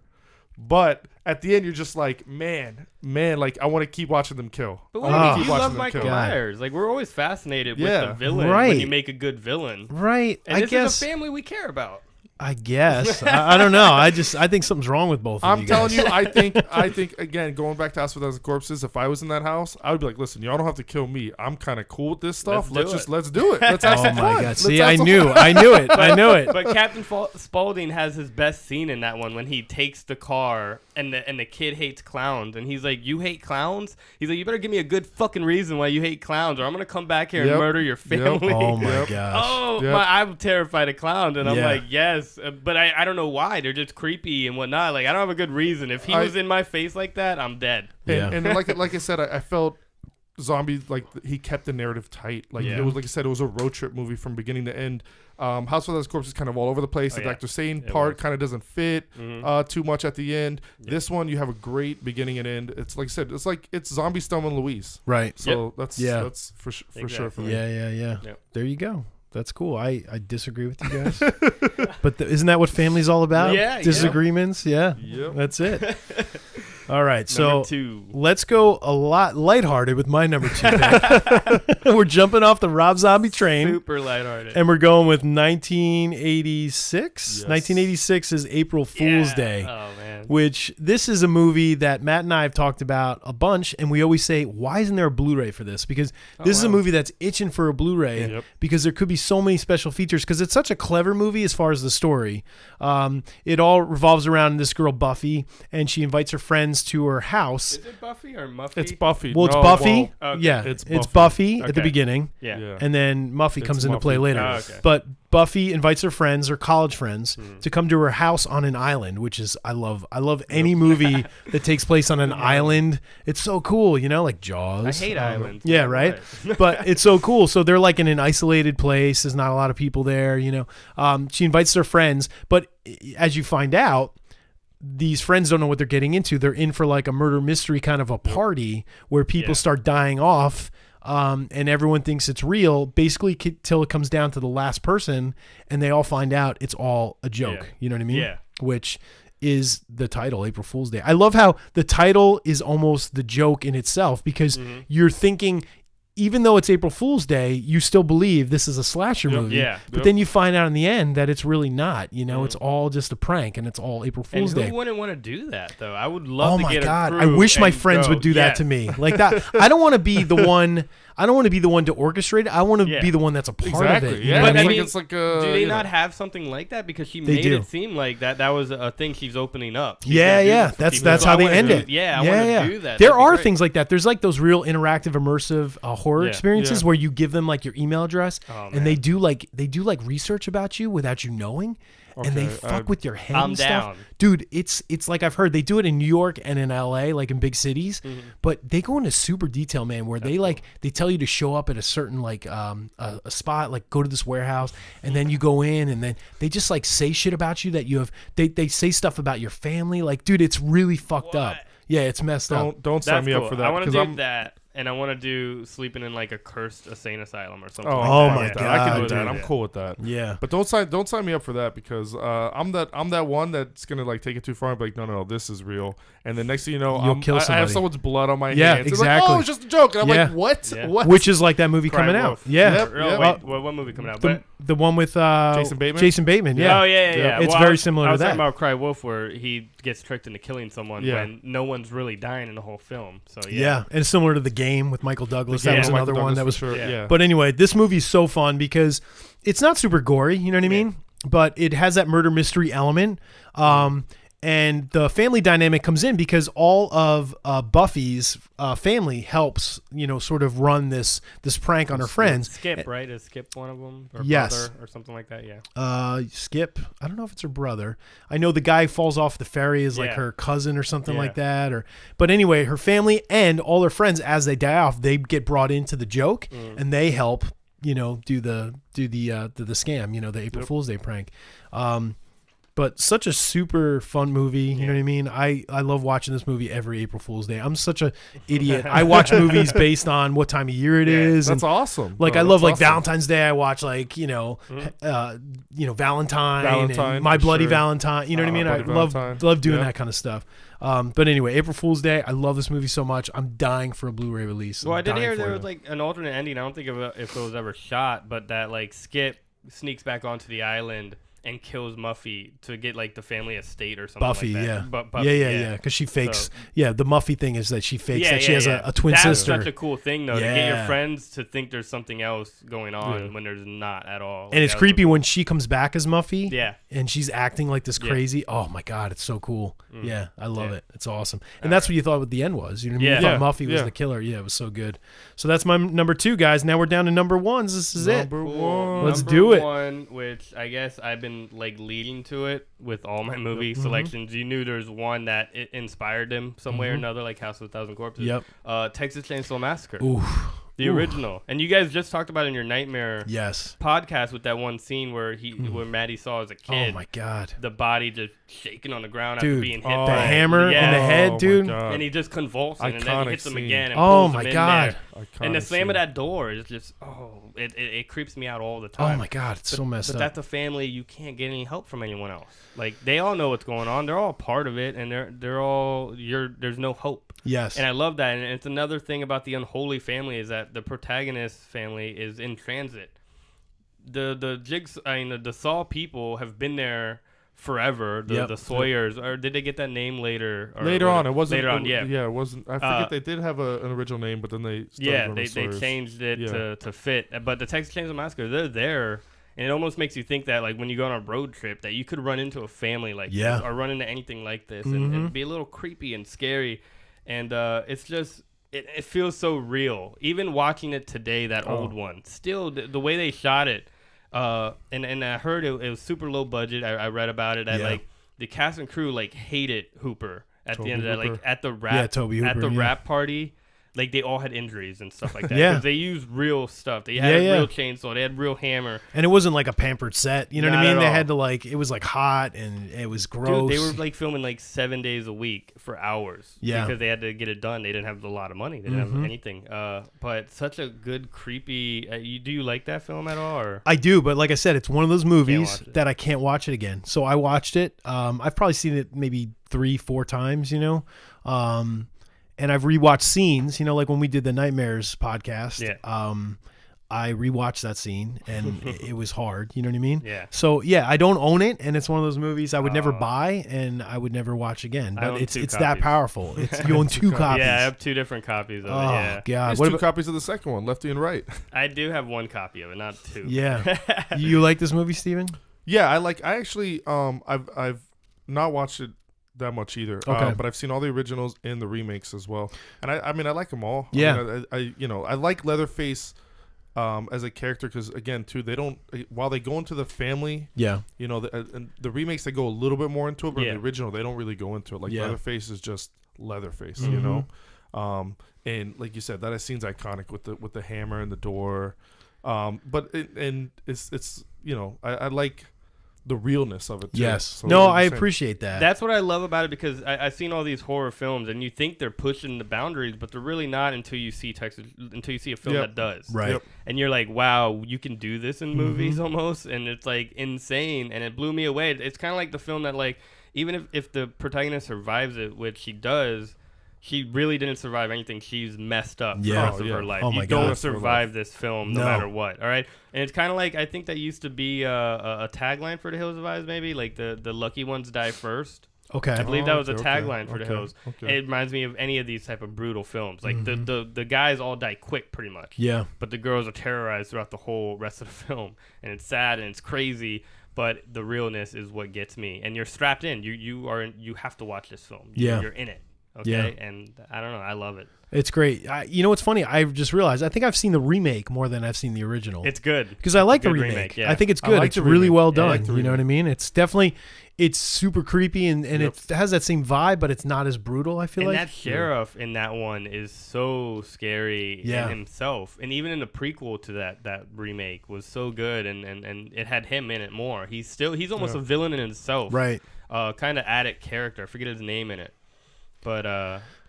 But at the end, you're just like, man, like I want to keep watching them kill. But I you love Michael Myers. Like we're always fascinated with the villain right. when you make a good villain. Right. And I this guess is a family we care about. I guess. I don't know. I think something's wrong with both of I'm you telling guys. you, I think again, going back to House of a Thousand Corpses, if I was in that house, I would be like, listen, y'all don't have to kill me. I'm kind of cool with this stuff. Let's do it. Let's have some fun. Oh my God. Let's See, have I some knew it. I knew it. But Captain Spaulding has his best scene in that one when he takes the car and the kid hates clowns and he's like, "You hate clowns?" He's like, "You better give me a good fucking reason why you hate clowns, or I'm gonna come back here and murder your family." Oh my gosh. Oh, I'm terrified of clowns, and I'm like, yes, but I don't know why. They're just creepy and whatnot. Like I don't have a good reason. If he was in my face like that, I'm dead. And like I said, I felt Zombie, like he kept the narrative tight. Like it was, like I said, it was a road trip movie from beginning to end. House of Thousand Corpses is kind of all over the place. The Dr. Satan part kind of doesn't fit too much at the end. This one, you have a great beginning and end. It's like I said, it's Zombie, Thelma and Louise. Right. So that's for sure for me. Yeah. Yep. There you go. That's cool. I disagree with you guys. But isn't that what family's all about? Yeah. Disagreements? Yeah. Yep. That's it. All right. So Number 2. let's go a lot lighthearted with my number 2 pick. We're jumping off the Rob Zombie train. Super lighthearted. And we're going with 1986. Yes. 1986 is April Fool's Day. Oh, man. Which this is a movie that Matt and I have talked about a bunch, and we always say, why isn't there a Blu-ray for this? Because this is a movie that's itching for a Blu-ray because there could be so many special features because it's such a clever movie as far as the story. It all revolves around this girl, Buffy, and she invites her friends to her house. Is it Buffy or Muffy? It's Buffy. Well, it's Buffy. okay. Yeah, It's it's Buffy at the Okay. beginning. Yeah. And then Muffy comes into play Muffy. later. Oh, okay. But Buffy invites her friends, her college friends, to come to her house on an island, which is I love any movie that takes place on an island. It's so cool, like Jaws. I hate islands. Yeah, right. But it's so cool. So they're like in an isolated place. There's not a lot of people there. She invites their friends, but as you find out, these friends don't know what they're getting into. They're in for like a murder mystery kind of a party where people start dying off. And everyone thinks it's real, basically till it comes down to the last person, and they all find out it's all a joke. Yeah. You know what I mean? Yeah. Which is the title, April Fool's Day. I love how the title is almost the joke in itself, because you're thinking, even though it's April Fool's Day, you still believe this is a slasher movie. Yeah. But then you find out in the end that it's really not. It's all just a prank, and it's all April Fool's Day. Who wouldn't want to do that, though? I would love to get Oh my God. a I crew wish my and friends go. would do that to me. Like that. I don't want to be the one. I don't want to be the one to orchestrate it. I want to be the one that's a part of it. Yeah, But I mean, it's like do they not have something like that? Because she made do. it seem like that was a thing she's opening up. She's Yeah, gonna do yeah. this for That's people. So how I they wanna end do- it. Yeah, I want to do that. There That'd be are great. things like that. There's like those real interactive, immersive horror Yeah. experiences where you give them like your email address, Oh, and they do like research about you without you knowing. And they Okay, fuck with your head I'm and stuff. down. Dude, it's like I've heard they do it in New York and in LA, like in big cities, but they go into super detail, man, where they tell you to show up at a certain like a spot, like go to this warehouse, and then you go in, and then they just like say shit about you that you have they say stuff about your family. Like, dude, it's really fucked up. Yeah, it's messed up. Don't sign That's me cool. up for that. I want to 'cause do that, and I want to do sleeping in like a cursed insane asylum or something. Oh, like Oh that. my Yeah. God, I can do dude. that. I'm cool with that. Yeah. But don't sign me up for that, because I'm that one that's gonna like take it too far and be like, no, this is real. And then next thing you know, You'll kill I have somebody. someone's blood on my Yeah, hands. It's exactly. like, oh, it's just a joke. And I'm Yeah. like, what? Yeah. What? Which is like that movie Cry coming Wolf. out. Yeah. Yep. Oh, wait, what movie coming out? The one with Jason Bateman? Yeah. Oh yeah. It's Well, very I was similar to talking that. about Cry Wolf, where he gets tricked into killing someone Yeah. when no one's really dying in the whole film. So Yeah, and it's similar to The Game with Michael Douglas. Yeah. That was Michael another one that was. for sure. yeah. Yeah. But anyway, this movie is so fun because it's not super gory. You know what I mean? But it has that murder mystery element. And the family dynamic comes in because all of Buffy's family helps, sort of run this prank on her friends. Skip, right? Is Skip one of them? Or Yes. brother or something like that. Yeah. Skip. I don't know if it's her brother. I know the guy who falls off the ferry is like Yeah. her cousin or something Yeah. like that. But anyway, her family and all her friends, as they die off, they get brought into the joke and they help, do the scam, the April Fool's Day prank. But such a super fun movie. You know what I mean? I love watching this movie every April Fool's Day. I'm such a idiot. I watch movies based on what time of year it is. That's and, awesome. like, No, I love that's like awesome. Valentine's Day. I watch like, Valentine, and My for Bloody sure. Valentine. You know what I mean? I Bloody love Valentine. doing Yeah. that kind of stuff. But anyway, April Fool's Day. I love this movie so much. I'm dying for a Blu-ray release. Well, I'm I did dying hear for there it. was like an alternate ending. I don't think if it was ever shot, but that like Skip sneaks back onto the island and kills Muffy to get like the family estate or something. Buffy, like that. yeah. Buffy, yeah. Because she fakes. So- The Muffy thing is that she fakes that she has a twin That's sister. such a cool thing though, to get your Yeah. friends to think there's something else going on Yeah. when there's not at all. And it's That was creepy when she comes back as Muffy. Yeah. And she's acting like this Yeah. crazy. Oh my God, it's so cool. Mm. Yeah, I love Yeah. it. It's awesome. And that's what you thought what the end was. You know what I mean? Yeah. You thought Yeah. Muffy was Yeah. the killer. Yeah, it was so good. So that's my number 2, guys. Now we're down to number 1s. This is it. Number Cool. one. Let's Number do it. 1, which I guess I've been like leading to it with all my movie Mm-hmm. selections. You knew there's one that it inspired them some way or another, like House of a Thousand Corpses. Yep. Texas Chainsaw Massacre, Ooh. the Ooh. original. And you guys just talked about it in your Nightmare Yes. podcast with that one scene where where Maddie saw as a kid Oh my God. the body just shaking on the ground after Dude, being hit oh, by The hammer in the yeah. head, my dude. God. And he just convulsing, and then he Iconic hits him scene. again and Oh pulls my him in God. there. And the Iconic slam of scene. that door is just, it creeps me out all the Oh time. my God, it's so messed But up. that's a family you can't get any help from anyone else. Like they all know what's going on. They're all part of it, and they're all there's no hope. Yes. And I love that. And it's another thing about the unholy family is that the protagonist family is in transit. The Saw people have been there forever. Yep. The Sawyers, or did they get that name later? Or Later on, it wasn't. later on. Yeah, it wasn't. I forget they did have an original name, but then they started They Sawyers. changed it Yeah. to fit. But the Texas Chainsaw Massacre, they're there, and it almost makes you think that like when you go on a road trip that you could run into a family like Yeah. this or run into anything like this and Mm-hmm. it'd be a little creepy and scary, and it's just it feels so real. Even watching it today, that old one, still the way they shot it. And I heard it was super low budget. I read about it. Like the cast and crew like hated Hooper at the end of that. Like at the rap party. Like they all had injuries and stuff like that. Yeah, 'cause they used real stuff. They had a real chainsaw. They had real hammer. And it wasn't like a pampered set. You know what I mean? They had to like it was like hot and it was gross. Dude, they were like filming like 7 days a week for hours. Yeah, because they had to get it done. They didn't have a lot of money. They didn't have anything. But such a good creepy. Do you like that film at all? Or? I do, but like I said, it's one of those movies that I can't watch it again. So I watched it. I've probably seen it maybe 3-4 times. You know. And I've rewatched scenes, you know, like when we did the Nightmares podcast. Yeah. I rewatched that scene and it was hard. You know what I mean? Yeah. So yeah, I don't own it, and it's one of those movies I would never buy and I would never watch again. But it's that powerful. You own 2 copies. Yeah, I have 2 different copies of it. Yeah. God. There's 2 copies of the second one, Lefty and Right. I do have 1 copy of it, not 2. Yeah. You like this movie, Steven? Yeah, I actually I've not watched it that much either. Okay. But I've seen all the originals and the remakes as well. And I mean I like them all. Yeah. I I like Leatherface as a character because again too they don't while they go into the family. Yeah. You know and the remakes they go a little bit more into it, but in the original they don't really go into it. Like Leatherface is just Leatherface, you know. And like you said, that scene's iconic with the hammer and the door. But it's you know I like the realness of it too. Yes. So no, I appreciate that. That's what I love about it because I've seen all these horror films and you think they're pushing the boundaries, but they're really not until you see a film that does. Right. Yep. And you're like, wow, you can do this in movies almost, and it's like insane, and it blew me away. It's kind of like the film that like even if the protagonist survives it, which she does. She really didn't survive anything. She's messed up for the rest of her life. Oh my you God. don't survive this film no matter what. All right. And it's kind of like I think that used to be a tagline for The Hills Have Eyes, maybe like the lucky ones die first. Okay. I believe that was a tagline for The Hills. Okay. It reminds me of any of these type of brutal films. Like the guys all die quick, pretty much. Yeah. But the girls are terrorized throughout the whole rest of the film, and it's sad and it's crazy. But the realness is what gets me, and you're strapped in. You have to watch this film. You're in it. Okay, yeah. And I don't know. I love it. It's great. You know what's funny? I've just realized I think I've seen the remake more than I've seen the original. It's good because I like the remake. Yeah. I think it's good. It's really well done. You know what I mean? It's definitely super creepy and it has that same vibe, but it's not as brutal. I feel like that sheriff in that one is so scary in himself, and even in the prequel to that remake was so good, and it had him in it more. He's almost a villain in himself, right? Kind of addict character. I forget his name in it. But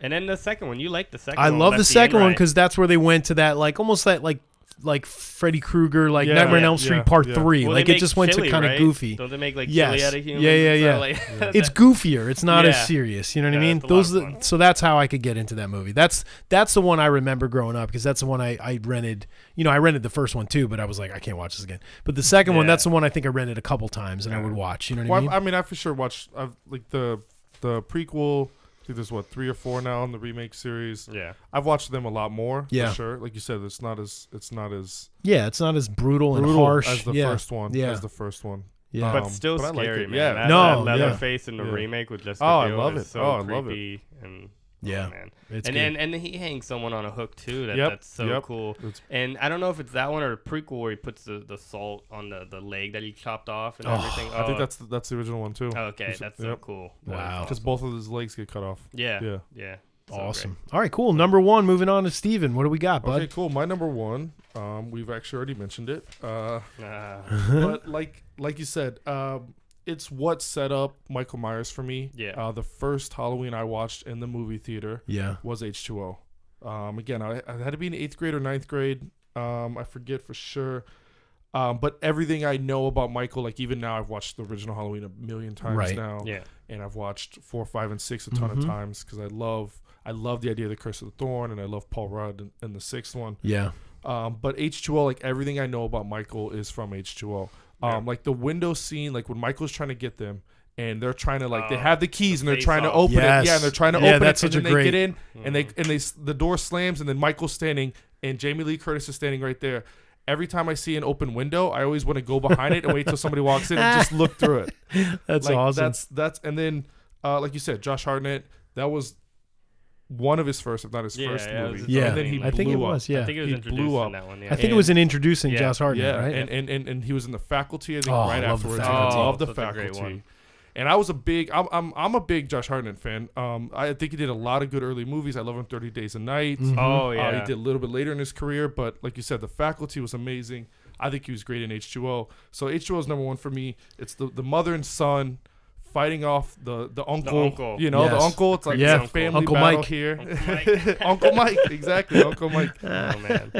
and then the second one, you like the second one. I love the second one because that's where they went to that like almost that like Freddy Krueger, like Nightmare on Elm Street Part 3. Well, like it just went to kind of goofy. Don't they make like chili out of humans? Yeah. Like, it's goofier. It's not as serious. You know what I mean? So that's how I could get into that movie. That's the one I remember growing up because that's the one I rented. You know, I rented the first one too, but I was like, I can't watch this again. But the second one, that's the one I think I rented a couple times and I would watch. You know what I mean? I mean, I for sure watched like the prequel. There's 3 or 4 now in the remake series. Yeah, I've watched them a lot more. Yeah, for sure. Like you said, it's not as it's not as brutal and harsh as the first one. Yeah, as the first one. Yeah, but still scary, man. Yeah, that Leatherface in the remake with just I love it. So I love it. And man. It's and he hangs someone on a hook too. That's so cool. And I don't know if it's that one or the prequel where he puts the salt on the leg that he chopped off and everything. I think that's the original one too. Oh, okay, that's so cool. Wow, because both of his legs get cut off. Yeah. So awesome. Great. All right, cool. Number 1. Moving on to Steven. What do we got, bud? Okay, cool. My number 1. We've actually already mentioned it. But like you said, it's what set up Michael Myers for me. Yeah. The first Halloween I watched in the movie theater was H2O. Again, I had to be in 8th grade or 9th grade. I forget for sure. But everything I know about Michael, like even now, I've watched the original Halloween a million times now. Yeah. And I've watched 4, 5, and 6 a ton of times because I love the idea of the Curse of the Thorn, and I love Paul Rudd in the 6th one. Yeah. But H2O, like everything I know about Michael is from H2O. Like the window scene, like when Michael's trying to get them, and they're trying to they have the keys and they're trying to open it. Yeah, and they're trying to open it, and then they get in, and the door slams, and then Michael's standing, and Jamie Lee Curtis is standing right there. Every time I see an open window, I always want to go behind it and wait till somebody walks in and just look through it. That's awesome. That's and then like you said, Josh Hartnett. That was one of his first, if not his first movie. Yeah, and then he I think it blew up. was. Yeah, I think it was He introduced blew up. in that one. I think it was in introducing Josh Hartnett, right? And he was in The Faculty, I think, Oh, right I love The afterwards. Faculty. I love The Such a great Faculty. one. And I was a big, I'm a big Josh Hartnett fan. I think he did a lot of good early movies. I love him 30 Days a Night. Oh yeah. He did a little bit later in his career, but like you said, The Faculty was amazing. I think he was great in H2O. So H2O is number one for me. It's the mother and son fighting off the uncle. uncle. You know, Yes. the uncle. It's like Yeah. it's a family Uncle battle Mike. here. Uncle Mike. Uncle Mike, exactly. Uncle Mike. Oh man.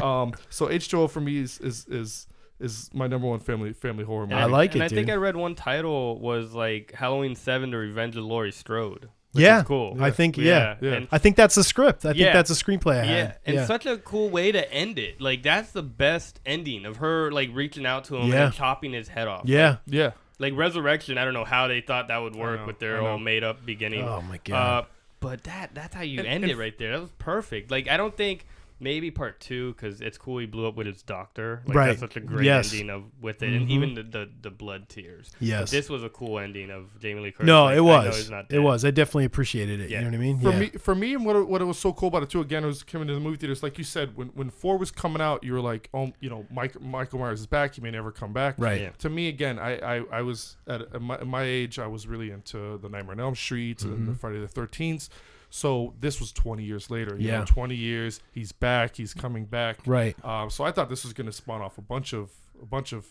So H2O for me is my number one family horror movie. I like and it, I think dude. I read one title was like Halloween 7: The Revenge of Laurie Strode. Which Yeah, is cool. I think yeah. Yeah. I think that's the script. I think Yeah. that's a screenplay I Yeah, had. and such a cool way to end it. Like that's the best ending of her like reaching out to him Yeah. and chopping his head off. yeah. Yeah. Like Resurrection, I don't know how they thought that would work know, with their I know. all made up beginning. Oh my god. But that's how you And- end and it right there. That was perfect. Like I don't think maybe part 2 because it's cool he blew up with his doctor. Like Right. that's such a great Yes. ending of with it, and even the blood tears. Yes. But this was a cool ending of Jamie Lee Curtis. No, like, it I know was. he's not It dead. was. I definitely appreciated it. Yeah. You know what I mean? For me, and what it was so cool about it too. Again, it was coming to the movie theaters. Like you said, when 4 was coming out, you were like, oh, you know, Michael Myers is back. He may never come back. Right. Yeah. To me, again, I was at my age. I was really into the Nightmare on Elm Street and the Friday the 13th. So this was 20 years later. You know, 20 years. He's back. He's coming back. Right. So I thought this was going to spawn off a bunch of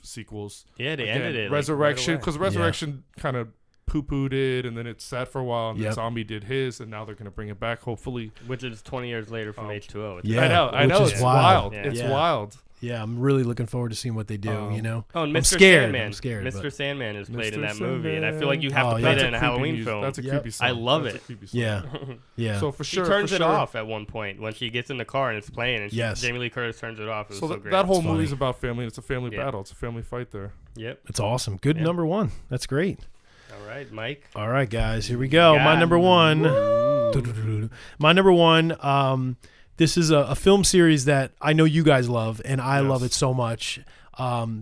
sequels. Yeah, they Again, ended it. Resurrection, like, right away. because Resurrection kind of poo-pooed it, and then it sat for a while, and Yep. then Zombie did his, and now they're going to bring it back, hopefully. Which is 20 years later from H2O. It's Yeah. I know, which is it's wild. wild. Yeah. It's Yeah. wild. Yeah, I'm really looking forward to seeing what they do. You know. Oh, and I'm Mr. scared. Sandman. I'm scared. Mr. but- Sandman is played in Mr. that movie, and I feel like you Sandman. have to Oh, play yeah. that in a creepy Halloween music. film. That's a Yep. creepy song. I love That's a it. creepy song. Yeah. Yeah. So for She sure, turns for it sure. off at one point when she gets in the car and it's playing, and Yes. Jamie Lee Curtis turns it off. It was So so that, great. that whole It's funny. movie's about family. It's a family Yeah. battle. It's a family fight there. Yep. It's awesome. Good Yeah. number one. That's great. All right, Mike. All right, guys. Here we go. My God. number one. Ooh. My number one. This is a film series that I know you guys love, and I love it so much.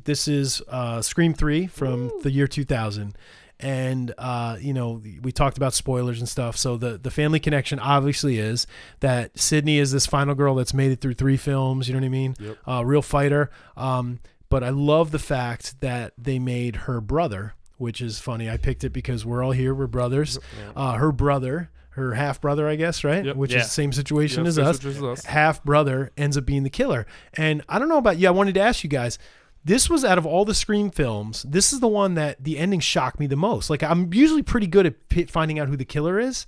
This is Scream 3 from the year 2000. And, you know, we talked about spoilers and stuff. So the family connection obviously is that Sydney is this final girl that's made it through 3 films. You know what I mean? Yep. Real fighter. But I love the fact that they made her brother, which is funny. I picked it because we're all here. We're brothers. Her brother, her half brother, I guess, right? Yep. Which Yeah. is the same situation Yeah, as same us. situation as us. Half brother ends up being the killer. And I don't know about you. I wanted to ask you guys. This was out of all the Scream films, this is the one that the ending shocked me the most. Like I'm usually pretty good at finding out who the killer is.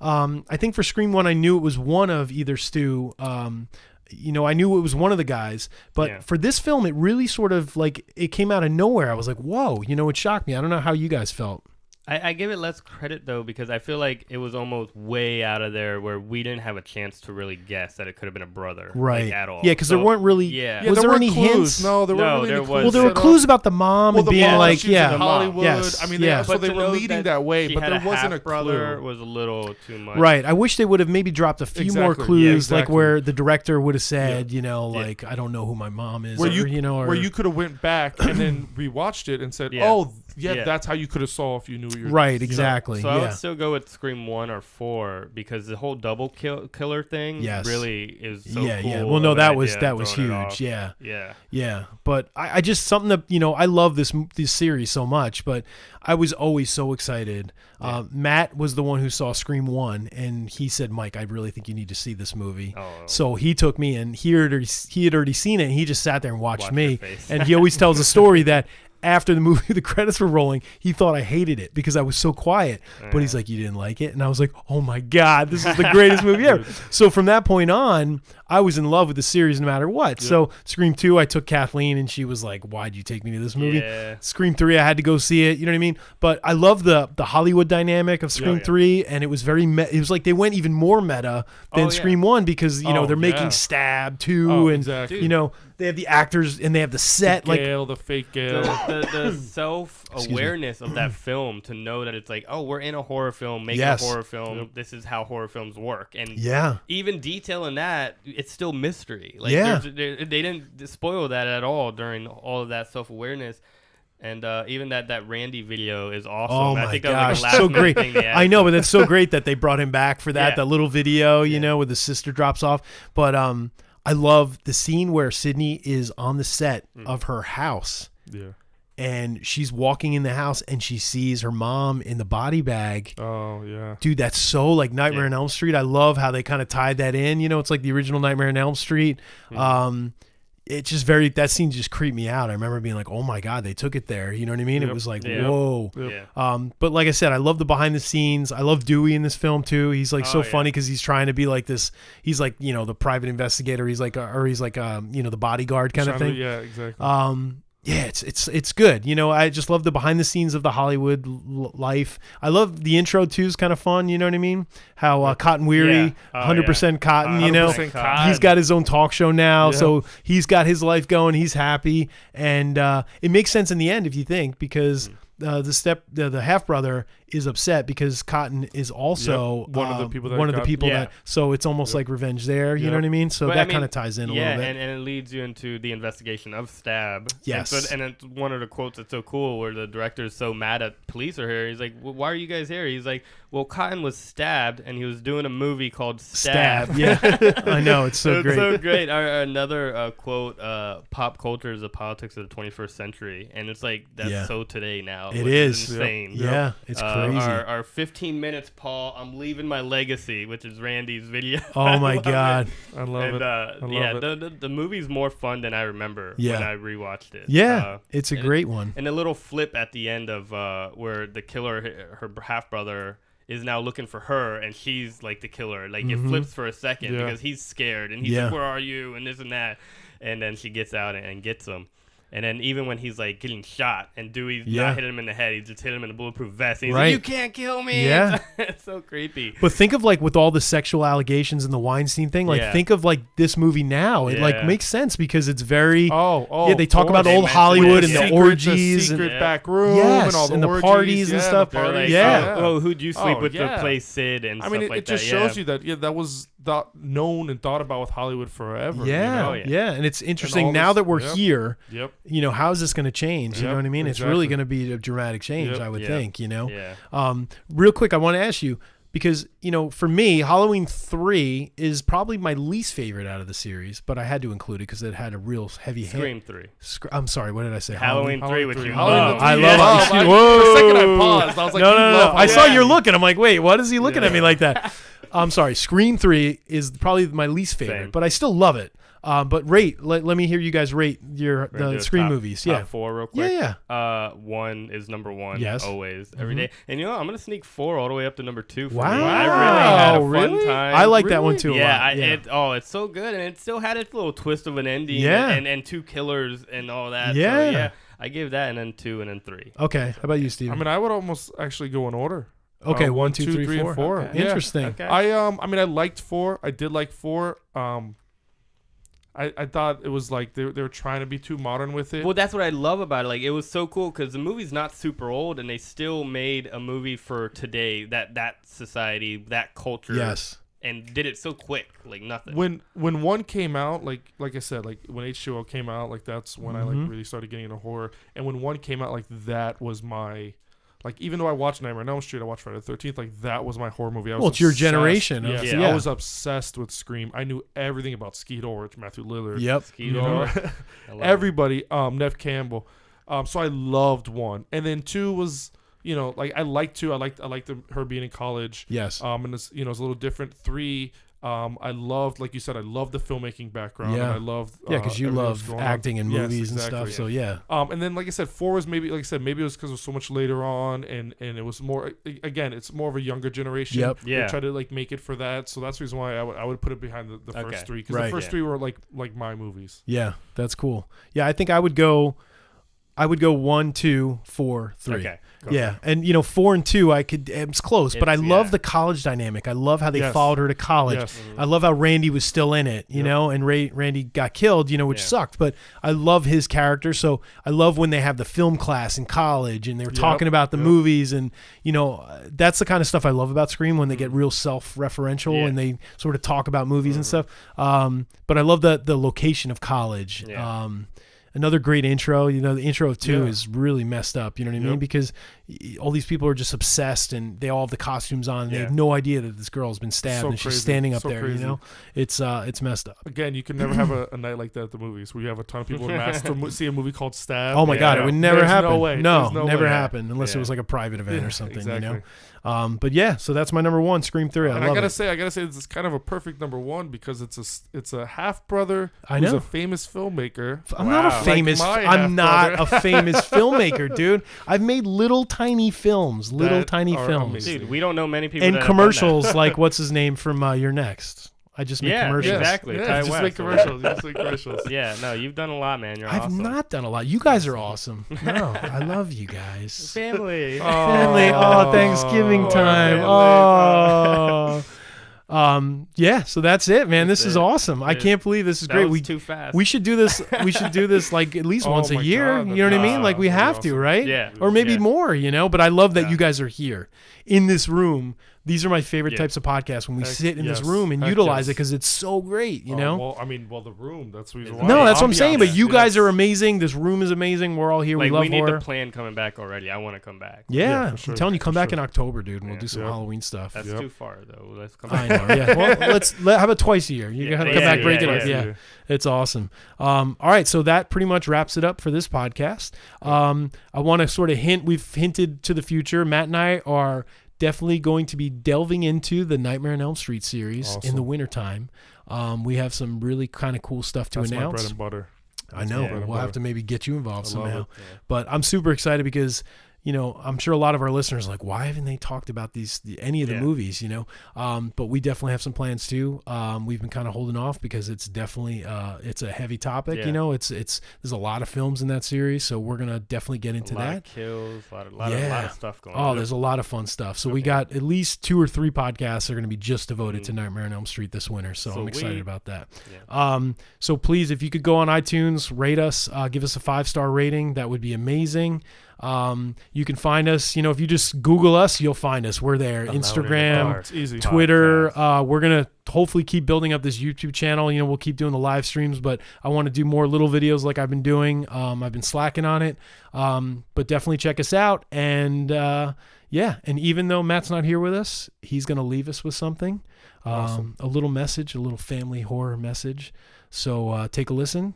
I think for Scream 1, I knew it was one of either Stu. You know, I knew it was one of the guys. But Yeah. for this film, it really sort of like it came out of nowhere. I was like, whoa, you know, it shocked me. I don't know how you guys felt. I give it less credit though because I feel like it was almost way out of there where we didn't have a chance to really guess that it could have been a brother, Right. Like, at all. Yeah, because there So, weren't really. Yeah. Was there there weren't any clues. hints? No, there No, weren't really there any was- clues. Well, there were set up. clues about the mom and the being mom, like, she was yeah. in Hollywood. Yes. I mean, Yeah. so But they to were know leading that way, she but had there wasn't a brother clue. was a little too much. Right. I wish they would have maybe dropped a few more Exactly. clues, Yeah, like exactly. where the director would have said, you know, Yeah. like, I don't know who my mom is. Where or, you, know, or, where you could have went back and then rewatched it and said, Yeah. "Oh, yeah, Yeah. that's how you could have saw if you knew you were Right, exactly. So I yeah. would still go with Scream 1 or 4 because the whole double killer thing Yes. really is so yeah, cool. yeah. Well, no, of an that was idea, that was throwing it huge. off. Yeah. Yeah. Yeah, but I just something that you know I love this series so much, but I was always so excited. Matt was the one who saw Scream 1, and he said, "Mike, I really think you need to see this movie." Oh. So he took me, and he had already seen it, and he just sat there and watched Watch me. your face. And he always tells a story that after the movie, the credits were rolling, he thought I hated it because I was so quiet. But he's like, "You didn't like it?" And I was like, "Oh my God, this is the greatest movie ever." So from that point on, I was in love with the series no matter what. So Scream 2, I took Kathleen, and she was like, "Why'd you take me to this movie?" Yeah. Scream 3, I had to go see it. You know what I mean? But I love the Hollywood dynamic of Scream 3, and it was very it was like they went even more meta than Oh, yeah. Scream 1 because you know Oh, they're yeah. making Stab 2 Oh, and exactly. you know they have the actors and they have the set like Gale, the fake Gale. The self-awareness of that film to know that it's like, oh, we're in a horror film, making Yes. a horror film. This is how horror films work. And yeah. even detailing that, it's still mystery. Like, Yeah. they didn't spoil that at all during all of that self-awareness. And even that Randy video is awesome. Oh I my think gosh, that was like so the last great! thing they I know, but it's so great that they brought him back for that. Yeah. That little video, you Yeah. know, where the sister drops off. But I love the scene where Sydney is on the set of her house. Yeah. And she's walking in the house and she sees her mom in the body bag. Oh yeah. Dude, that's so like Nightmare on Elm Street. I love how they kind of tied that in. You know, it's like the original Nightmare on Elm Street. It's just that scene just creeped me out. I remember being like, oh my God, they took it there. You know what I mean? Yep. It was like, Yeah. whoa. Yep. Yeah. But like I said, I love the behind the scenes. I love Dewey in this film too. He's like so Oh, funny yeah. because he's trying to be like this. He's like, you know, the private investigator. He's like, you know, the bodyguard kind of thing. Yeah, exactly. Yeah, it's good. You know, I just love the behind the scenes of the Hollywood life. I love the intro too. Is kind of fun. You know what I mean? How Cotton Weary, Yeah. Oh, 100% Cotton. You know, 100% Cotton. he's got his own talk show now, Yeah. so he's got his life going. He's happy, and it makes sense in the end if you think because the half brother is upset because Cotton is also Yep. One of the people that one of the got- people Yeah. that. So it's almost like revenge there. You Yep. know what I mean? So But, that I mean, kind of ties in a little bit. and it leads you into the investigation of Stab. Yes. And it's one of the quotes that's so cool where the director is so mad at police are here. He's like, well, why are you guys here? He's like, well, Cotton was stabbed and he was doing a movie called Stab. Yeah, I know it's so It's great. so great. Another quote, pop culture is the politics of the 21st century. And it's like, that's Yeah. so today now. It which is. insane. Yeah, it's crazy. Our 15 minutes, Paul, I'm leaving my legacy, which is Randy's video. Oh my I love God. it. I love And it. I love yeah, it. the movie's more fun than I remember Yeah. when I rewatched it. Yeah, it's a and great one. And a little flip at the end of where the killer, her half brother, is now looking for her, and she's like the killer. Like it flips for a second Yeah. because he's scared, and he's Yeah. like, "Where are you?" and this and that, and then she gets out and gets him. And then even when he's like getting shot and Dewey's Yeah. not hitting him in the head, he just hit him in a bulletproof vest. And he's Right. like, "You can't kill me." Yeah. It's so creepy. But think of like with all the sexual allegations and the Weinstein thing, like Yeah. think of like this movie now. It like Yeah. makes sense because it's very Oh, yeah. They talk about They old mention Hollywood it. and the Secret- orgies secret and Yeah. back room, Yes, and all the and the orgies, parties and yeah, stuff. the They're parties, like, Yeah. "Oh, who'd you sleep Oh, with yeah. to play Sid and I stuff mean, like it that?" just shows you that that was known and thought about with Hollywood forever. yeah, You know? Oh, yeah. yeah. And it's interesting all now this- that we're yep. here. Yep. You know, how is this going to change? You know Yep, what I mean? It's really exactly. going to be a dramatic change, Yep. I would Yeah. think. You know. Yeah. Real quick, I want to ask you because you know, for me, Halloween 3 is probably my least favorite out of the series, but I had to include it because it had a real heavy Scream 3. I'm sorry, what did I say? Halloween 3, which you Halloween love. three. I Yeah. love. Oh, Whoa. for a second I paused. I was like, no, you no, no, love no. I saw Halloween. you're looking. I'm like, wait, what is he looking Yeah. at me like that? I'm sorry. Scream 3 is probably my least favorite, Same. but I still love it. But let me hear you guys rate We're gonna do the a Scream top- movies. top Yeah. 4 real Yeah, quick. yeah. 1 is number 1. Yes. Always. Every day. And you know, I'm going to sneak 4 all the way up to number 2 for Wow. me. I really had a fun Really? time. I like that one too. Yeah, a lot. it's so good, and it still had its little twist of an ending, Yeah. and 2 killers and all that. Yeah. So, yeah, I give that, and then 2, and then 3. Okay. How about you, Steven? I mean, I would almost actually go in order. Okay, 1, 1, 2, 3, 4. and 4. Okay. Yeah. Interesting. Okay. I mean, I liked 4. I did like 4. I thought it was like they were trying to be too modern with it. Well, that's what I love about it. Like, it was so cool because the movie's not super old, and they still made a movie for today, that society, that culture. Yes. And did it so quick, like nothing. When 1 came out, like I said, like when H2O came out, like that's when I like really started getting into horror. And when 1 came out, like that was my, like even though I watched Nightmare on Elm Street, I watched Friday the 13th, like that was my horror movie. I was Well, it's your obsessed. generation. Yes, Yeah. I was obsessed with Scream. I knew everything about Skeet Ulrich, Matthew Lillard. Yep. Skeet You know, Ulrich. I love it. everybody, Nev Campbell. So I loved 1, and then 2 was, you know, like I liked 2. I liked her being in college. Yes. And it's, you know, it's a little different. 3. I loved, like you said, I loved the filmmaking background. Yeah. And I loved. Yeah, because you everything that was love going on. acting in Yes, movies exactly. and stuff. So yeah. And then, like I said, 4 was maybe, like I said, maybe it was because it was so much later on, and it was more. Again, it's more of a younger generation. Yep. They Yeah. try to like make it for that, so that's the reason why I would put it behind the Okay. first 3, because Right. the first Yeah. 3 were like my movies. Yeah, that's cool. Yeah, I think I would go 1, 2, 4, 3. Okay. Yeah, and you know 4 and 2, it's close, but I It's- love yeah. the college dynamic. I love how they Yes. followed her to college. Yes. I love how Randy was still in it, you Yep. know, and Randy got killed, you know, which Yeah. sucked. But I love his character, so I love when they have the film class in college and they're talking about the Yep. movies, and you know, that's the kind of stuff I love about Scream when they get real self-referential Yeah. and they sort of talk about movies and stuff. But I love the location of college. Yeah. Another great intro. You know, the intro of 2 Yeah. is really messed up. You know what I mean? Yep. Because all these people are just obsessed, and they all have the costumes on. And They Yeah. have no idea that this girl has been stabbed, So and she's crazy. standing up So there. crazy. You know, it's messed up. Again, you can never have a night like that at the movies where you have a ton of people in masks to see a movie called Stab. Oh my God, it would never There's happen. No way. No, There's no never way. happen unless it Yeah. was like a private event or something. Exactly. You know. But yeah, so that's my number 1, Scream 3. I And love I it. gotta say, this is kind of a perfect number 1 because it's a half brother I who's know. a famous filmmaker. I'm not a Wow. famous. Like my I'm not a half-brother. famous filmmaker, dude. I've made little tiny films, That tiny are films, amazing. Dude, we don't know many people and that have done that. commercials like what's his name from You're Next. I just make Yeah, commercials. exactly. Yeah, Ty just West make or commercials. Just make commercials. Yeah, no, you've done a lot, man. You're I've awesome. not done a lot. You guys are awesome. No, I love you guys. Family. Family. Oh, Thanksgiving Oh, time. family. Oh. Yeah. So that's it, man. This is it. awesome. I Dude, can't believe this is That great. was too fast. We should do this. We should do this like at least Oh once a my year. God, You know what I that'd mean? be Like we awesome. have That'd be to, awesome. right? Yeah. Or maybe Yeah. more. You know. But I love that Yeah. you guys are here in this room. These are my favorite Yeah. types of podcasts when we Heck sit in this yes. room and Heck utilize it yes. because it's so great. You know. Well, the room. That's the reason No, why. No, that's what I'm saying. But Ambiance, you guys yes. are amazing. This room is amazing. We're all here. like, we love we need horror. to plan coming back already. I want to come back. Yeah, Yeah, for I'm sure, telling you, come for back sure. in October, dude, and we'll Yeah. do some Yep. Halloween stuff. That's Yep. too far, though. Let's come I back. know. Yeah. Well, how about twice a year? You Yeah, gotta yeah, come back, yeah, break it yeah, up. yeah. Yeah, it's awesome. All right, so that pretty much wraps it up for this podcast. I want to sort of hint. We've hinted to the future. Matt and I are definitely going to be delving into the Nightmare on Elm Street series in the Awesome. wintertime. We have some really kind of cool stuff to That's my bread announce. and butter. I know. my bread and We'll have butter. to maybe get you involved I love somehow. it. But I'm super excited because, you know, I'm sure a lot of our listeners are like, why haven't they talked about any of the Yeah. movies, you know? But we definitely have some plans too. We've been kind of holding off because it's definitely it's a heavy topic, Yeah. you know. There's a lot of films in that series, so we're gonna definitely get into a lot that. of kills, a lot Yeah. of stuff going Oh, on. there's a lot of fun stuff. So we Okay. got at least 2 or 3 podcasts that are going to be just devoted to Nightmare on Elm Street this winter. So I'm excited Sweet. about that. Yeah. So please, if you could go on iTunes, rate us, give us a 5-star rating, that would be amazing. You can find us, you know, if you just Google us, you'll find us. We're there. Alone in the Instagram, Dark. It's easy. Twitter. We're going to hopefully keep building up this YouTube channel. You know, we'll keep doing the live streams, but I want to do more little videos like I've been doing. I've been slacking on it. But definitely check us out. And yeah, and even though Matt's not here with us, he's going to leave us with something. Awesome. A little message, a little family horror message. So take a listen.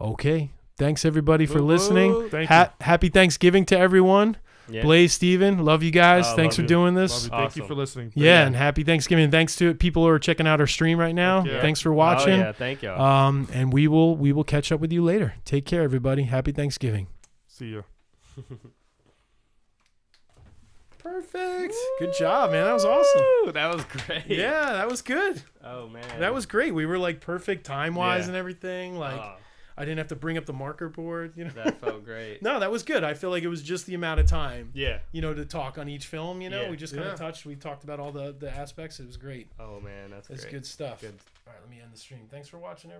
Okay. Thanks everybody for Woo, listening. woo. Thank Happy Thanksgiving to everyone. Yeah. Blaze, Steven, love you guys. Oh, Thanks love for you. doing Love this. you. Thank you Awesome. for listening. Yeah, and happy Thanksgiving. Thanks to people who are checking out our stream right now. Heck yeah. Thanks for Oh, watching. yeah, thank y'all. And we will catch up with you later. Take care, everybody. Happy Thanksgiving. See ya. Perfect. Good job, man. That was awesome. Woo, that was great. Yeah, that was good. Oh man. That was great. We were like perfect time wise Yeah. and everything. Like Oh, I didn't have to bring up the marker board. You know. that felt great. No, that was good. I feel like it was just the amount of time. Yeah. You know, to talk on each film. You know, Yeah. we just kind of Yeah. touched. We talked about all the aspects. It was great. Oh man, that's It's great. good stuff. Good. All right, let me end the stream. Thanks for watching, everybody.